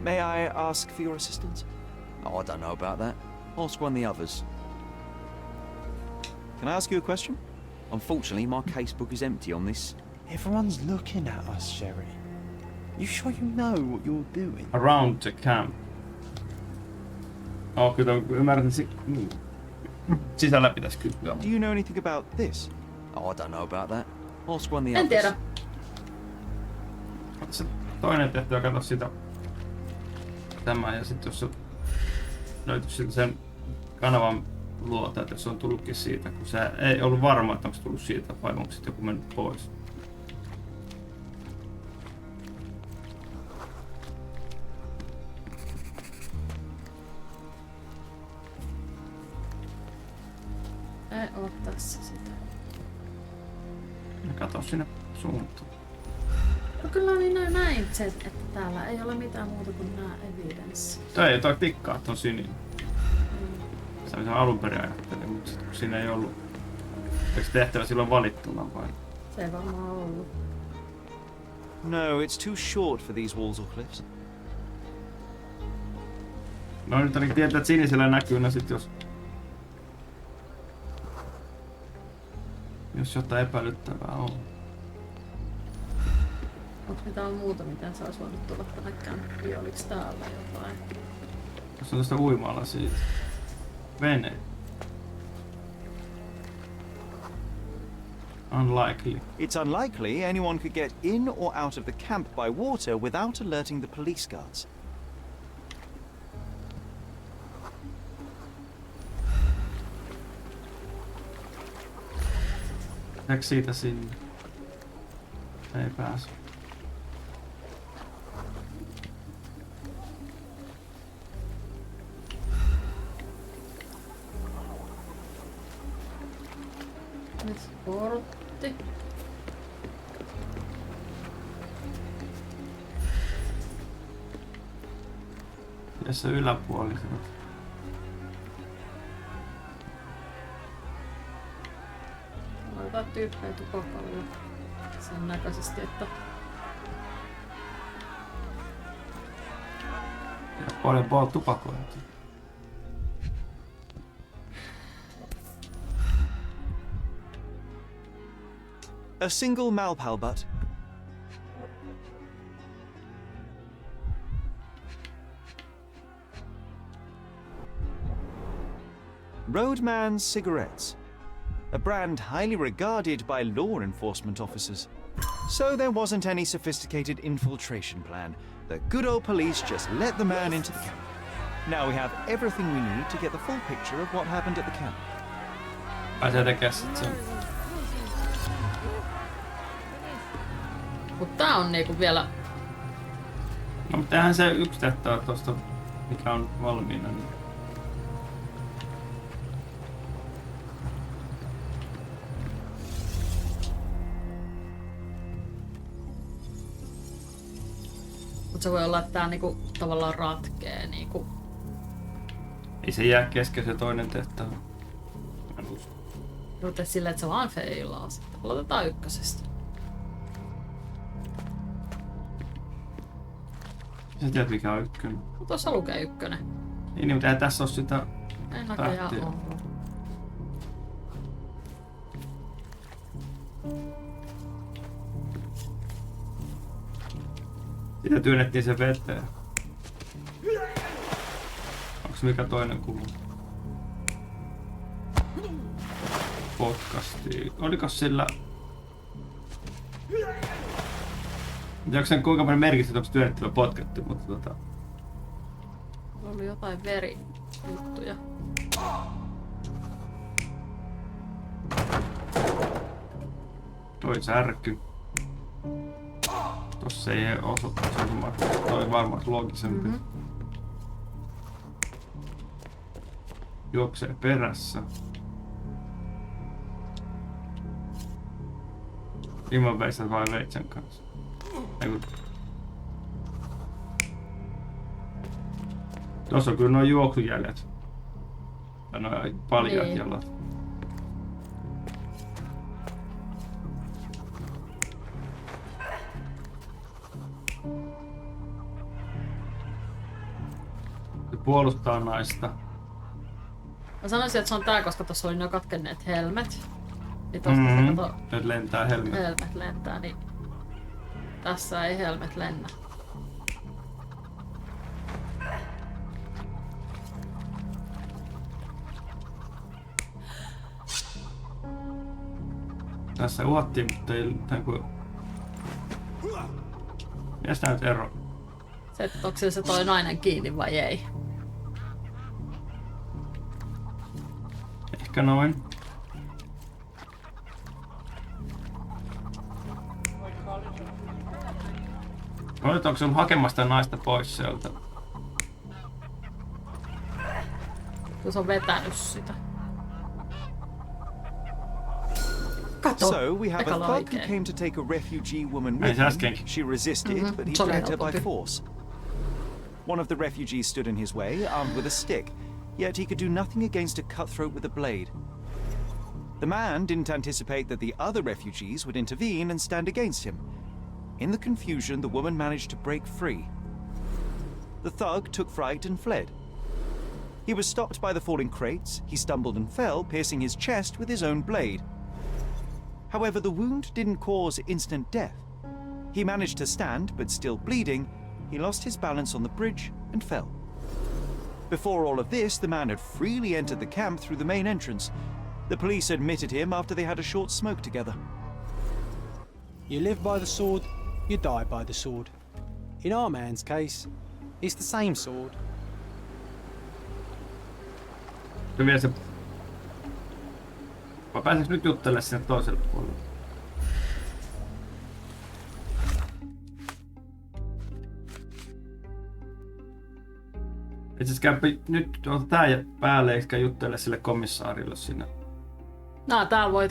May I ask for your assistance? Oh, I don't know about that. Ask one of the others. Can I ask you a question? Unfortunately, my casebook is empty on this. Everyone's looking at us, Sherry. You sure you know what you're doing? Around the camp. Oh, kyllä ymmärrän, sisällä pitäisi kysyä. Do you know anything about this? Oh, I don't know about that. Ask one of the En others. tiedä. Se toinen tehtävä, katso sitä tämä ja sitten jos se löytyisi sen kanavan luota, että jos se on tullutkin siitä, kun se ei ollut varma, että onko se tullut siitä vai onko sitten joku mennyt pois. Ei oo tässä sitä. Kato sinne suuntaan. No kyllä niin näin se, että täällä ei ole mitään muuta kuin nää evidence. Toi tikkaa, on sininen. Se mitä alun perin ajattelin, mutta sit, kun siinä ei ollut... Eikö tehtävä silloin valittuna vai? Se ei varmaan ollut. No, it's too short for these walls or cliffs. No nyt ainakin tietää, että sinisellä näkyy ne sit jos jotain epäilyttävää on. Onko mitään muuta, miten sä ois voinut tulla tänne kämppiin? Oliks täällä jotain? Tässä on tästä uimalla siitä. Vene. Unlikely. It's unlikely anyone could get in or out of the camp by water without alerting the police guards. Eikö siitä sinne? Ei pääse. Nyt kortti. Ja se yläpuoli. Jotain tyyppejä tupakalla sen näköisesti, että Ja paljon tupakoita. A single malpalbut. Roadman's cigarettes. A brand highly regarded by law enforcement officers. So there wasn't any sophisticated infiltration plan. The good old police just let the man into the camp. Now we have everything we need to get the full picture of what happened at the camp. Ai se tekee sit sen. mut tää on niinku vielä... No mutta eihän se yksi tehtävä tosta, mikä on valmiina. Niin. Mut se voi olla, että tää niinku tavallaan ratkee niinku... Ei se jää kesken se toinen tehtävä. En usko. Mutta silleen, että se vaan feilaa sitten. Aloitetaan ykkösestä. Sä tiedät mikä on ykkönen. No tuossa lukee ykkönen. Niin, mutta ei tässä oo sitä Ei näköjään tähtiä. oo. Sitä työnnettiin se veteen. Onks mikä toinen kuva? Podcasti. Olikos sillä... En tiedä, onko sen kuinka paljon merkitystä, onko työnnetty vai potkattu, mutta Oli jotain verijuttuja. toi särky. Tossa ei osoittaa, se on toi varmaan loogisempi. Juoksee perässä. Ilman veistä vai veitsen kanssa? Eiku... Tuossa on kyllä nuo juoksujäljet. Ja nuo paljat Niin. jalat. Se puolustaa naista. Mä sanoisin, että se on tää, koska tossa oli nuo katkenneet helmet. Niin tosta se kato... Nyt lentää helmet. Helmet lentää, niin... Tässä ei helmet lennä. Tässä uhattiin, mutta ei tämän kuin... Mies näyt ero. Se, että onko se toi nainen kiinni vai ei. Ehkä noin. Nyt onko se ollut hakemasta naista pois sieltä? Kun se on vetänyt sitä. Kato! So we have a Tekala thug who oikein. came to take a refugee woman Hey, with him. asking. She resisted, but he Se oli dragged her by helpompi. force. One of the refugees stood in his way, armed with a stick, yet he could do nothing against a cutthroat with a blade. The man didn't anticipate that the other refugees would intervene and stand against him. In the confusion, the woman managed to break free. The thug took fright and fled. He was stopped by the falling crates. He stumbled and fell, piercing his chest with his own blade. However, the wound didn't cause instant death. He managed to stand, but still bleeding, he lost his balance on the bridge and fell. Before all of this, the man had freely entered the camp through the main entrance. The police admitted him after they had a short smoke together. You live by the sword, you die by the sword. In our man's case, it's the same sword. Vielä se... Vai pääseekö nyt juttelemaan sinne toiselle puolelle? Itse asiassa käypä nyt ota tää päälle eikä juttele sille komissaarille sinne. Täällä voi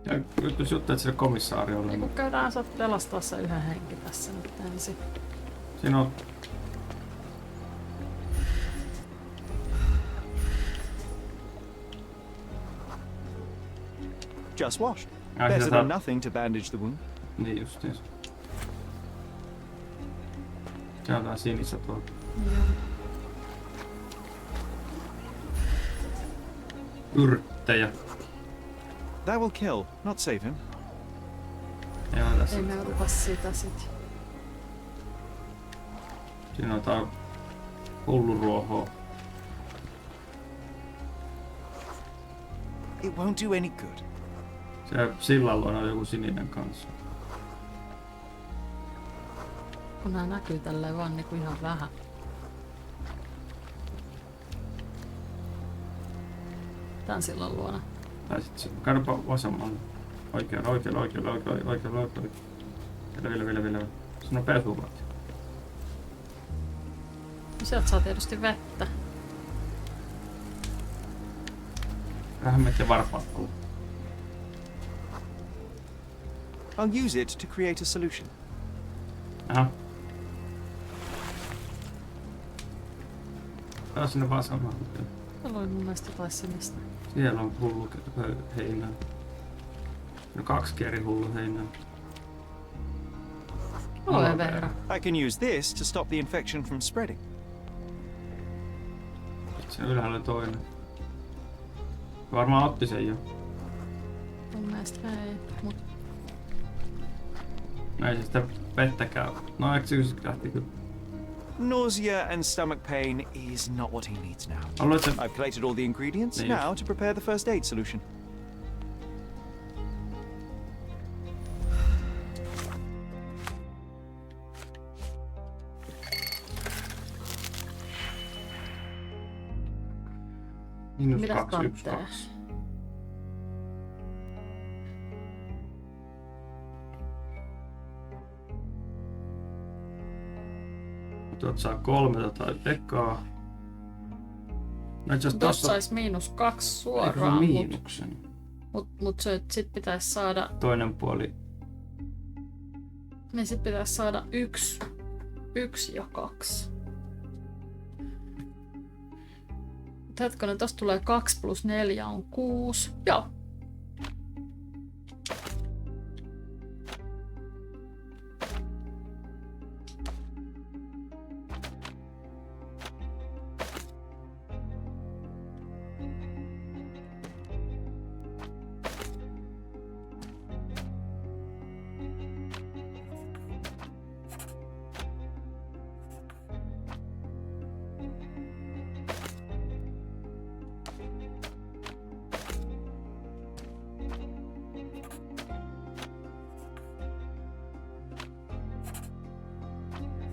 Ja nyt jos juttelet sille komissaariolle. Niin kun käydään, saat pelastaa se yhden henki tässä nyt ensin. Siinä on... Just washed. Better than nothing to bandage the wound. Niin justiinsa. Se on tää sinissä tuolla. Yrttejä. That will kill, not save him. Ei me oteta sitä sit. Siinä on tää hulluruohoa. It won't do any good. Se sillalla on joku sininen kanssa. Kun nää näkyy tälleen vaan niinku ihan vähän. Tän sillan luona. Tai sit se, käydäpä vasemmalle. Oikealle. Vielä. Siinä on pesuvat. Sieltä saa tietysti vettä. Rähmät ja varpaat. I'll use it to create a solution. Aha. Tää on sinne vasemmalle. Täällä oli mun mielestä jotain sinistä. Siellä on hullu heinää. No 2 eri hullu heinää. Aloe vera. I can use this to stop the infection from spreading. Se ylhäällä toinen. Varmaan otti sen jo. Mun mielestä ei, mut... Ei se sitä vettä käy. No eikö se lähti kyllä? Nausea and stomach pain is not what he needs now. I've collated all the ingredients now to prepare the first aid solution. Mitäs kattelee? Tuot saa 3 tai pekaa. No tossa sais -2 suoraan. Miinuksen. Mut se sit pitäis saada... Toinen puoli. Niin sit pitäis saada 1 ja 2. Mut hetkonen, tosta tulee 2 + 4 on 6. Joo.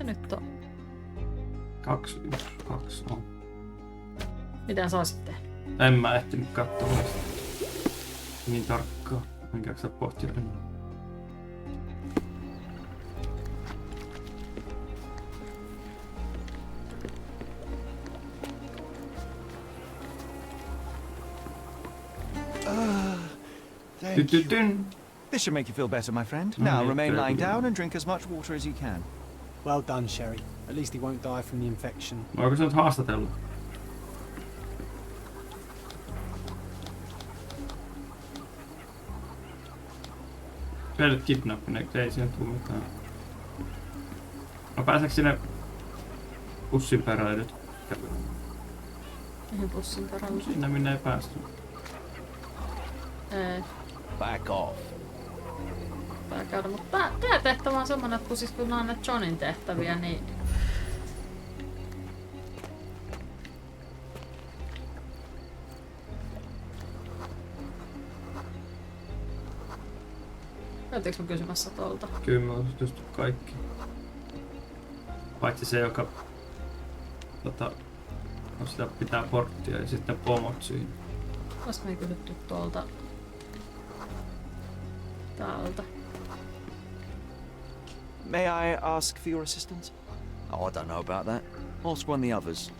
Nyt on. 2, 1, 2 on. Mitä sä oisit tehnyt? En mä ehtinyt katsomaan sitä niin tarkkaan. Enkä jaksa pohtia enää. This should make you feel better, my friend. No, Now yeah, remain fair lying enough. down and drink as much water as you can. Well done, Sherry. At least he won't die from the infection. Voiko se nyt haastatella? Failed kidnapping, ei siinä tule mitään. No pääseekö sinne pussin perään nyt kävelemään? Mihin pussin perällä? Sinne minne ei päästy. Ei. Back off. Tää käydä, mutta tää tehtävä on semmonen, että kun on ne Johnin tehtäviä, niin... Käytiinkö mä kysymässä tuolta? Kyllä mä oon just kaikki. Paitsi se, joka no sitä pitää porttia ja sitten pomot siinä. Olisiko me kysytty tuolta? Täältä. May I ask for your assistance? Oh, I don't know about that. Ask one of the others.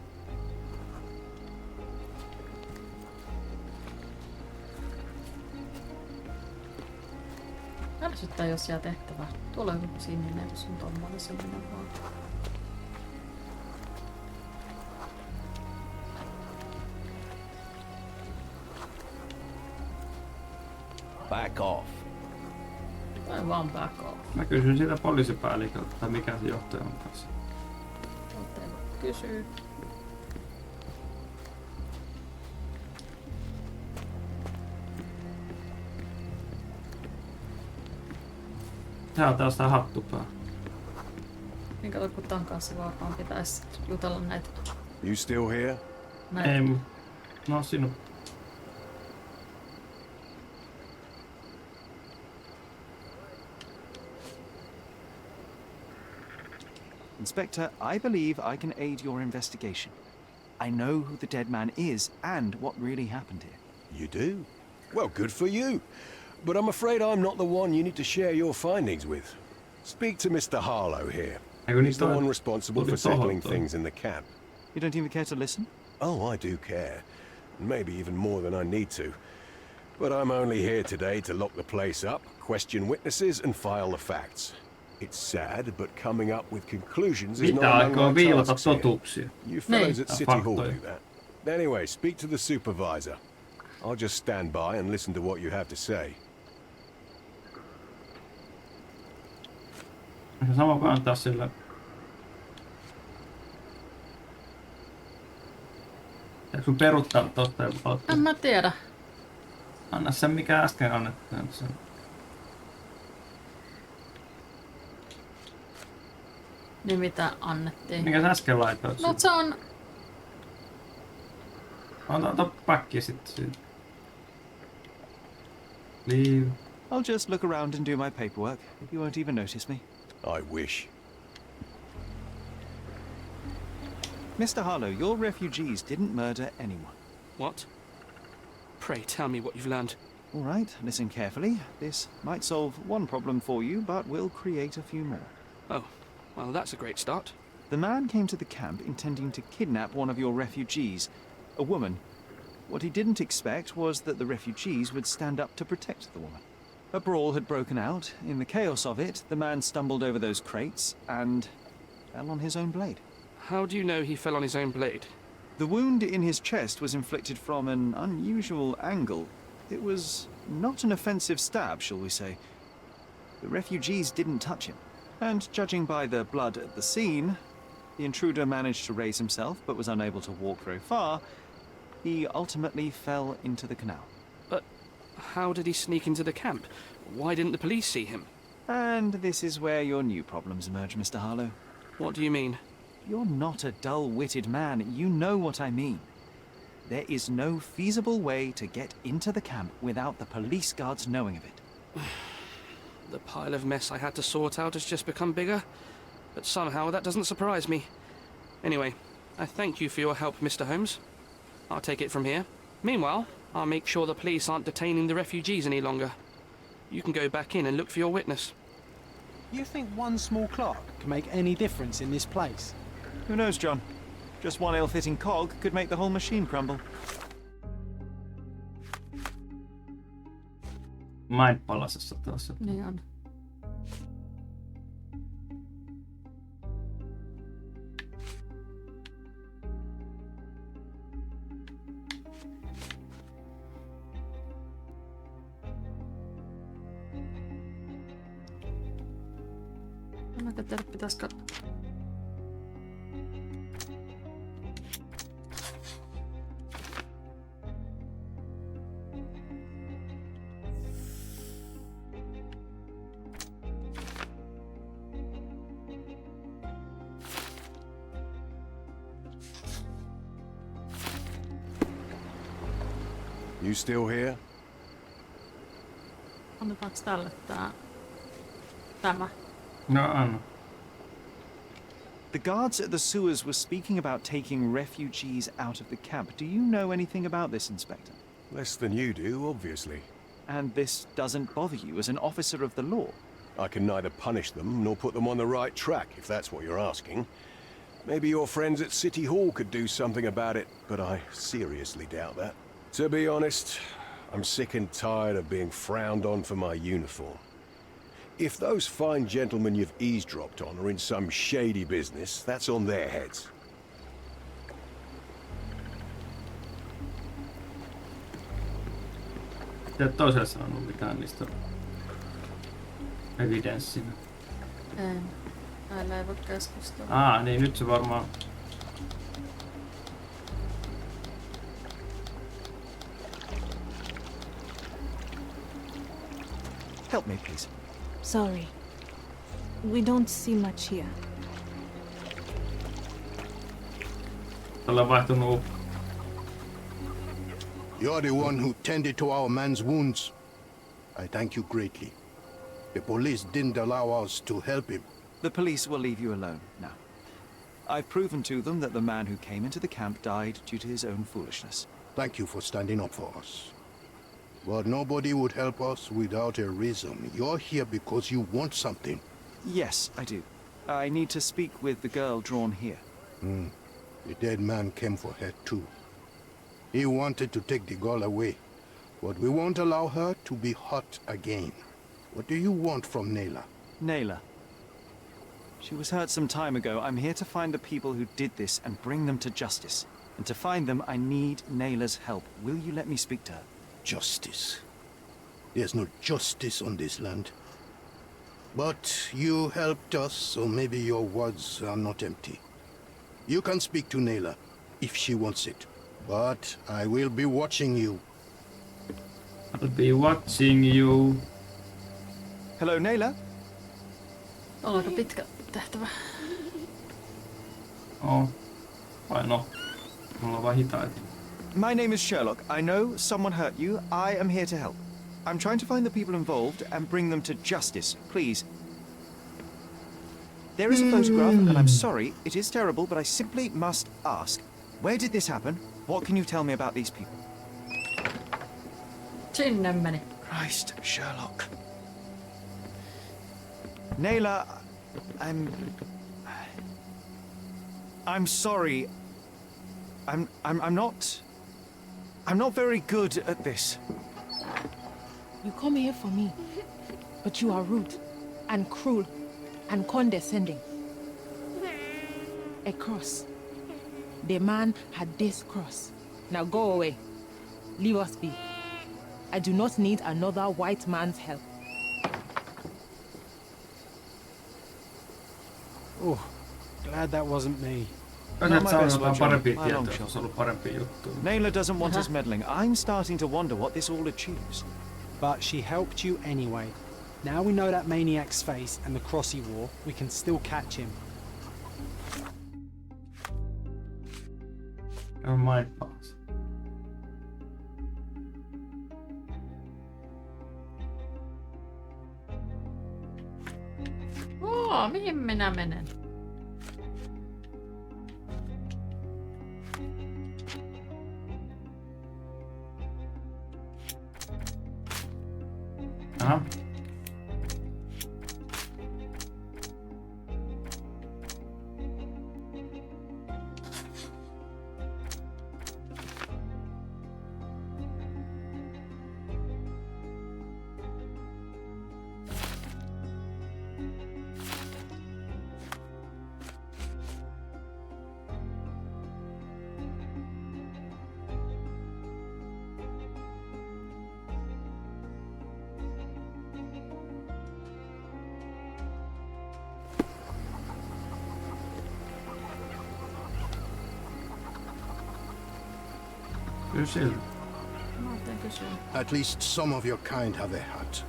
Ärsyttää, jos jää tehtävää. Tulee joku sininen, jos on tommonen semmonen vaan. Back off. Tai vaan back off. Mä kysyn siitä poliisipäälliköltä, tai mikä se johtaja on kanssa. Teille kysyy. Tää on taas tää hattupää. Niin kato, kun tän kanssa varmaan pitäisi jutella näitä. You still here? Ei mu. No sinun. Inspector, I believe I can aid your investigation. I know who the dead man is and what really happened here. You do? Well, good for you. But I'm afraid I'm not the one you need to share your findings with. Speak to Mr. Harlow here. He's the one responsible for settling things in the camp. You don't even care to listen? Oh, I do care. Maybe even more than I need to. But I'm only here today to lock the place up, question witnesses, and file the facts. It's sad, but coming up with conclusions is not among my tasks here. You fellows at City Hall do that. Anyway, speak to the supervisor. I'll just stand by and listen to what you have to say. Sama voi antaa sille. Eikö sun peruttaa tosta ja palautua? En mä tiedä. Anna sen mikä äsken annettiin. Sen. Niin mitä annettiin? Mikä sä äsken laitoit? No se on... Ota päkkiä sitten siitä. Leave. I'll just look around and do my paperwork. You won't even notice me. I wish. Mr. Harlow, your refugees didn't murder anyone. What? Pray tell me what you've learned. All right, listen carefully. This might solve one problem for you, but will create a few more. Oh, well, that's a great start. The man came to the camp intending to kidnap one of your refugees, a woman. What he didn't expect was that the refugees would stand up to protect the woman. A brawl had broken out. In the chaos of it, the man stumbled over those crates and fell on his own blade. How do you know he fell on his own blade? The wound in his chest was inflicted from an unusual angle. It was not an offensive stab, shall we say. The refugees didn't touch him. And judging by the blood at the scene, the intruder managed to raise himself but was unable to walk very far. He ultimately fell into the canal. But how did he sneak into the camp? Why didn't the police see him? And this is where your new problems emerge, Mr. Harlow. What do you mean? You're not a dull-witted man. You know what I mean. There is no feasible way to get into the camp without the police guards knowing of it. The pile of mess I had to sort out has just become bigger, but somehow that doesn't surprise me. Anyway, I thank you for your help, Mr. Holmes. I'll take it from here. Meanwhile, I'll make sure the police aren't detaining the refugees any longer. You can go back in and look for your witness. You think one small clock can make any difference in this place? Who knows, John? Just one ill-fitting cog could make the whole machine crumble. Mind-palasessa taas. Niin on. Mä teille pitäis katsoa. You still here? Annetaanko tälle tämä? No anna. The guards at the sewers were speaking about taking refugees out of the camp. Do you know anything about this, Inspector? Less than you do, obviously. And this doesn't bother you as an officer of the law? I can neither punish them nor put them on the right track, if that's what you're asking. Maybe your friends at City Hall could do something about it, but I seriously doubt that. To be honest, I'm sick and tired of being frowned on for my uniform. If those fine gentlemen you've eavesdropped on are in some shady business, that's on their heads. Ja toiselle sanonut mitään niistä evidenssinä. En. Näillä ei voi keskustella. Niin nyt se varmaan... Help me, please. Sorry. We don't see much here. Tällä on vaihtunut. You're the one who tended to our man's wounds. I thank you greatly. The police didn't allow us to help him. The police will leave you alone now. I've proven to them that the man who came into the camp died due to his own foolishness. Thank you for standing up for us. But nobody would help us without a reason. You're here because you want something. Yes, I do. I need to speak with the girl drawn here. The dead man came for her too. He wanted to take the girl away, but we won't allow her to be hurt again. What do you want from Nayla? Nayla. She was hurt some time ago. I'm here to find the people who did this and bring them to justice. And to find them, I need Nayla's help. Will you let me speak to her? Justice. There's no justice on this land. But you helped us, so maybe your words are not empty. You can speak to Nayla, if she wants it. But I will be watching you. I'll be watching you. Hello, Nayla? On aika pitkä tehtävä. Vai no? Mulla on vaan hitaita. My name is Sherlock. I know someone hurt you. I am here to help. I'm trying to find the people involved and bring them to justice. Please. There is a photograph, and I'm sorry, it is terrible, but I simply must ask. Where did this happen? What can you tell me about these people? Sinne meni. Christ, Sherlock. Nayla, I'm sorry. I'm not very good at this. You come here for me, but you are rude and cruel and condescending. A cross. The man had this cross. Now go away. Leave us be. I do not need another white man's help. Oh, glad that wasn't me. Not my best one, John. Parempi My long tieto, shot. olisi ollut parempi juttu. Nayla doesn't want us meddling. I'm starting to wonder what this all achieves. But she helped you anyway. Now we know that maniac's face and the cross he wore, we can still catch him. Never mind, pass. Mihin minä menen? Aha. Kysy. Mä ajattelin kysyä. At least some of your kind have a hat.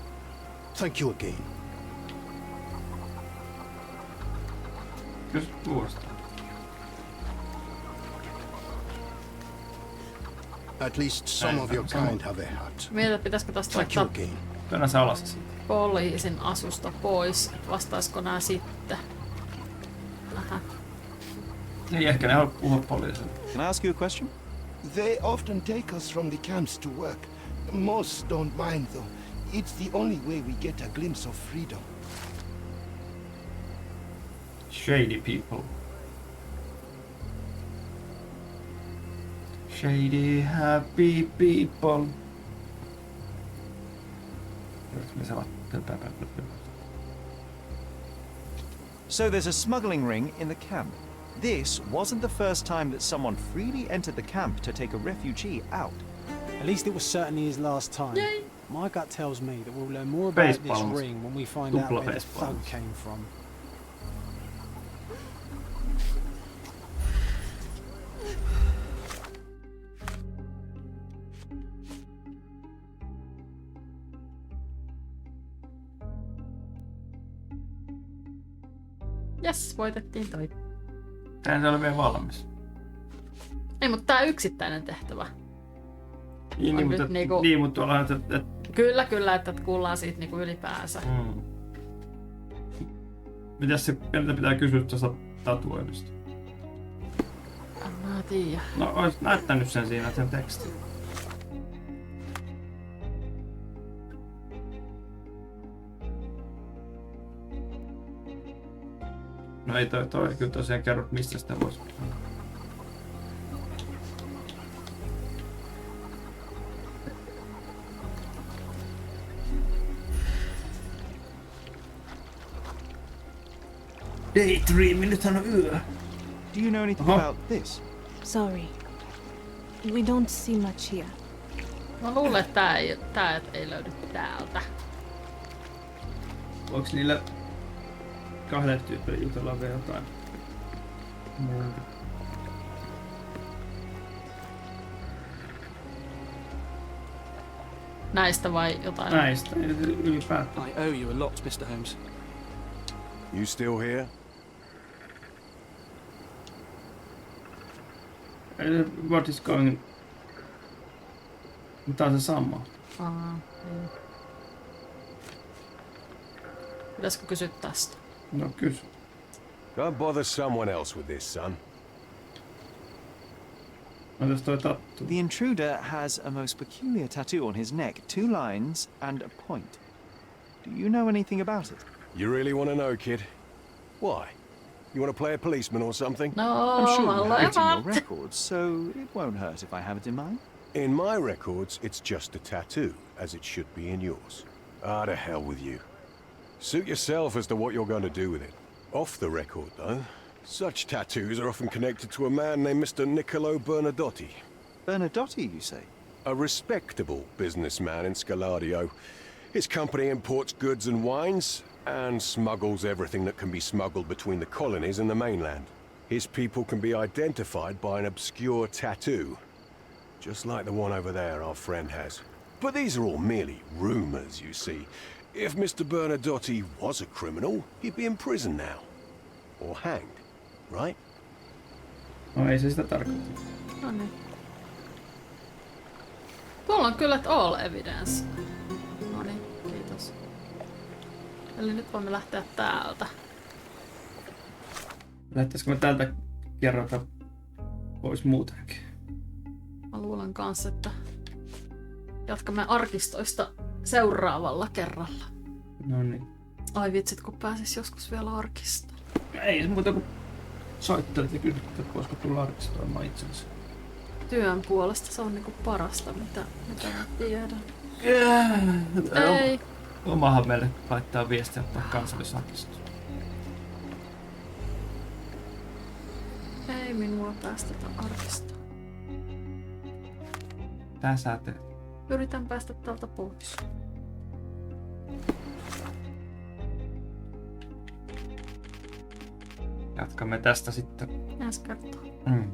Thank you again. Kysy uudestaan. At least some of your kind have a hat. Mietin, pitäisikö tästä Thank you laittaa again. Pennä se alas siitä. poliisin asusta pois, että vastaisiko nää sitten. Aha. Niin ehkä ne halua puhua poliisille. Can I ask you a question? They often take us from the camps to work. Most don't mind, though. It's the only way we get a glimpse of freedom. Shady people. Shady happy people. So there's a smuggling ring in the camp. This wasn't the first time that someone freely entered the camp to take a refugee out. At least it was certainly his last time. Yay. My gut tells me that we'll learn more about this Facepalms. ring when we find out Tupla where the facepalms. thug came from. Jes, voitettiin toi. Tää se oli vielä valmis. Ei, mutta tää yksittäinen tehtävä. Niin, mutta, nyt niinku- niin, mutta tuolla että Kyllä, että kuullaan siitä niinku ylipäänsä. mitäs se pitää kysyä tuosta tatuoinnista? En mä tiedä. No, ois näyttänyt sen siinä sen tekstin. No ei toi kyllä tosiaan kerro, mistä sitä voisi. Daydream, nythän on yö. Do you know anything about this? Sorry. We don't see much here. Mä luulen, että tää ei löydy täältä. Onks niillä kahdelle tyypille jutellaan vielä jotain muuta? Näistä vai jotain? Näistä, ylipäätään. I owe you a lot, Mr. Holmes. You still here? What is going... Tää on se sama. Niin. Pitäisikö kysyä tästä? No kysy. Don't bother someone else with this, son. Entäs toi tattu? The intruder has a most peculiar tattoo on his neck, 2 lines and a point. Do you know anything about it? You really want to know, kid? Why? You want to play a policeman or something? No, I'm sure mä you have it in your olevan. records, so it won't hurt if I have it in mine. In my records, it's just a tattoo, as it should be in yours. Ah, to hell with you. Suit yourself as to what you're going to do with it. Off the record, though, such tattoos are often connected to a man named Mr. Niccolo Bernadotti. Bernadotti, you say? A respectable businessman in Scaladio. His company imports goods and wines, and smuggles everything that can be smuggled between the colonies and the mainland. His people can be identified by an obscure tattoo, just like the one over there our friend has. But these are all merely rumors, you see. If Mr. Bernadotti was a criminal, he'd be in prison now. Or hanged, right? No ei se sitä tarkoita. No niin. Tuolla on kyllä all evidence. No niin, kiitos. Eli nyt voimme lähteä täältä. Lähtäisikö me täältä kerrata pois muutenkin? Mä luulen kanssa, että jatkamme arkistoista seuraavalla kerralla. No niin. Ai vitsit, kun pääsis joskus vielä arkistoon. Ei se muuta kuin soittelit ja kysyt, että voisiko tulla arkistoimaan itsensä. Työn puolesta se on niinku parasta, mitä mä tiedän. Ei. Omahan meille laittaa viestiä ottaa kansallisarkistoon. Ei minua päästetä arkistoon. Tää sä teet. Yritän päästä täältä pois. Jatkamme tästä sitten. Ensi kertaa. Mm.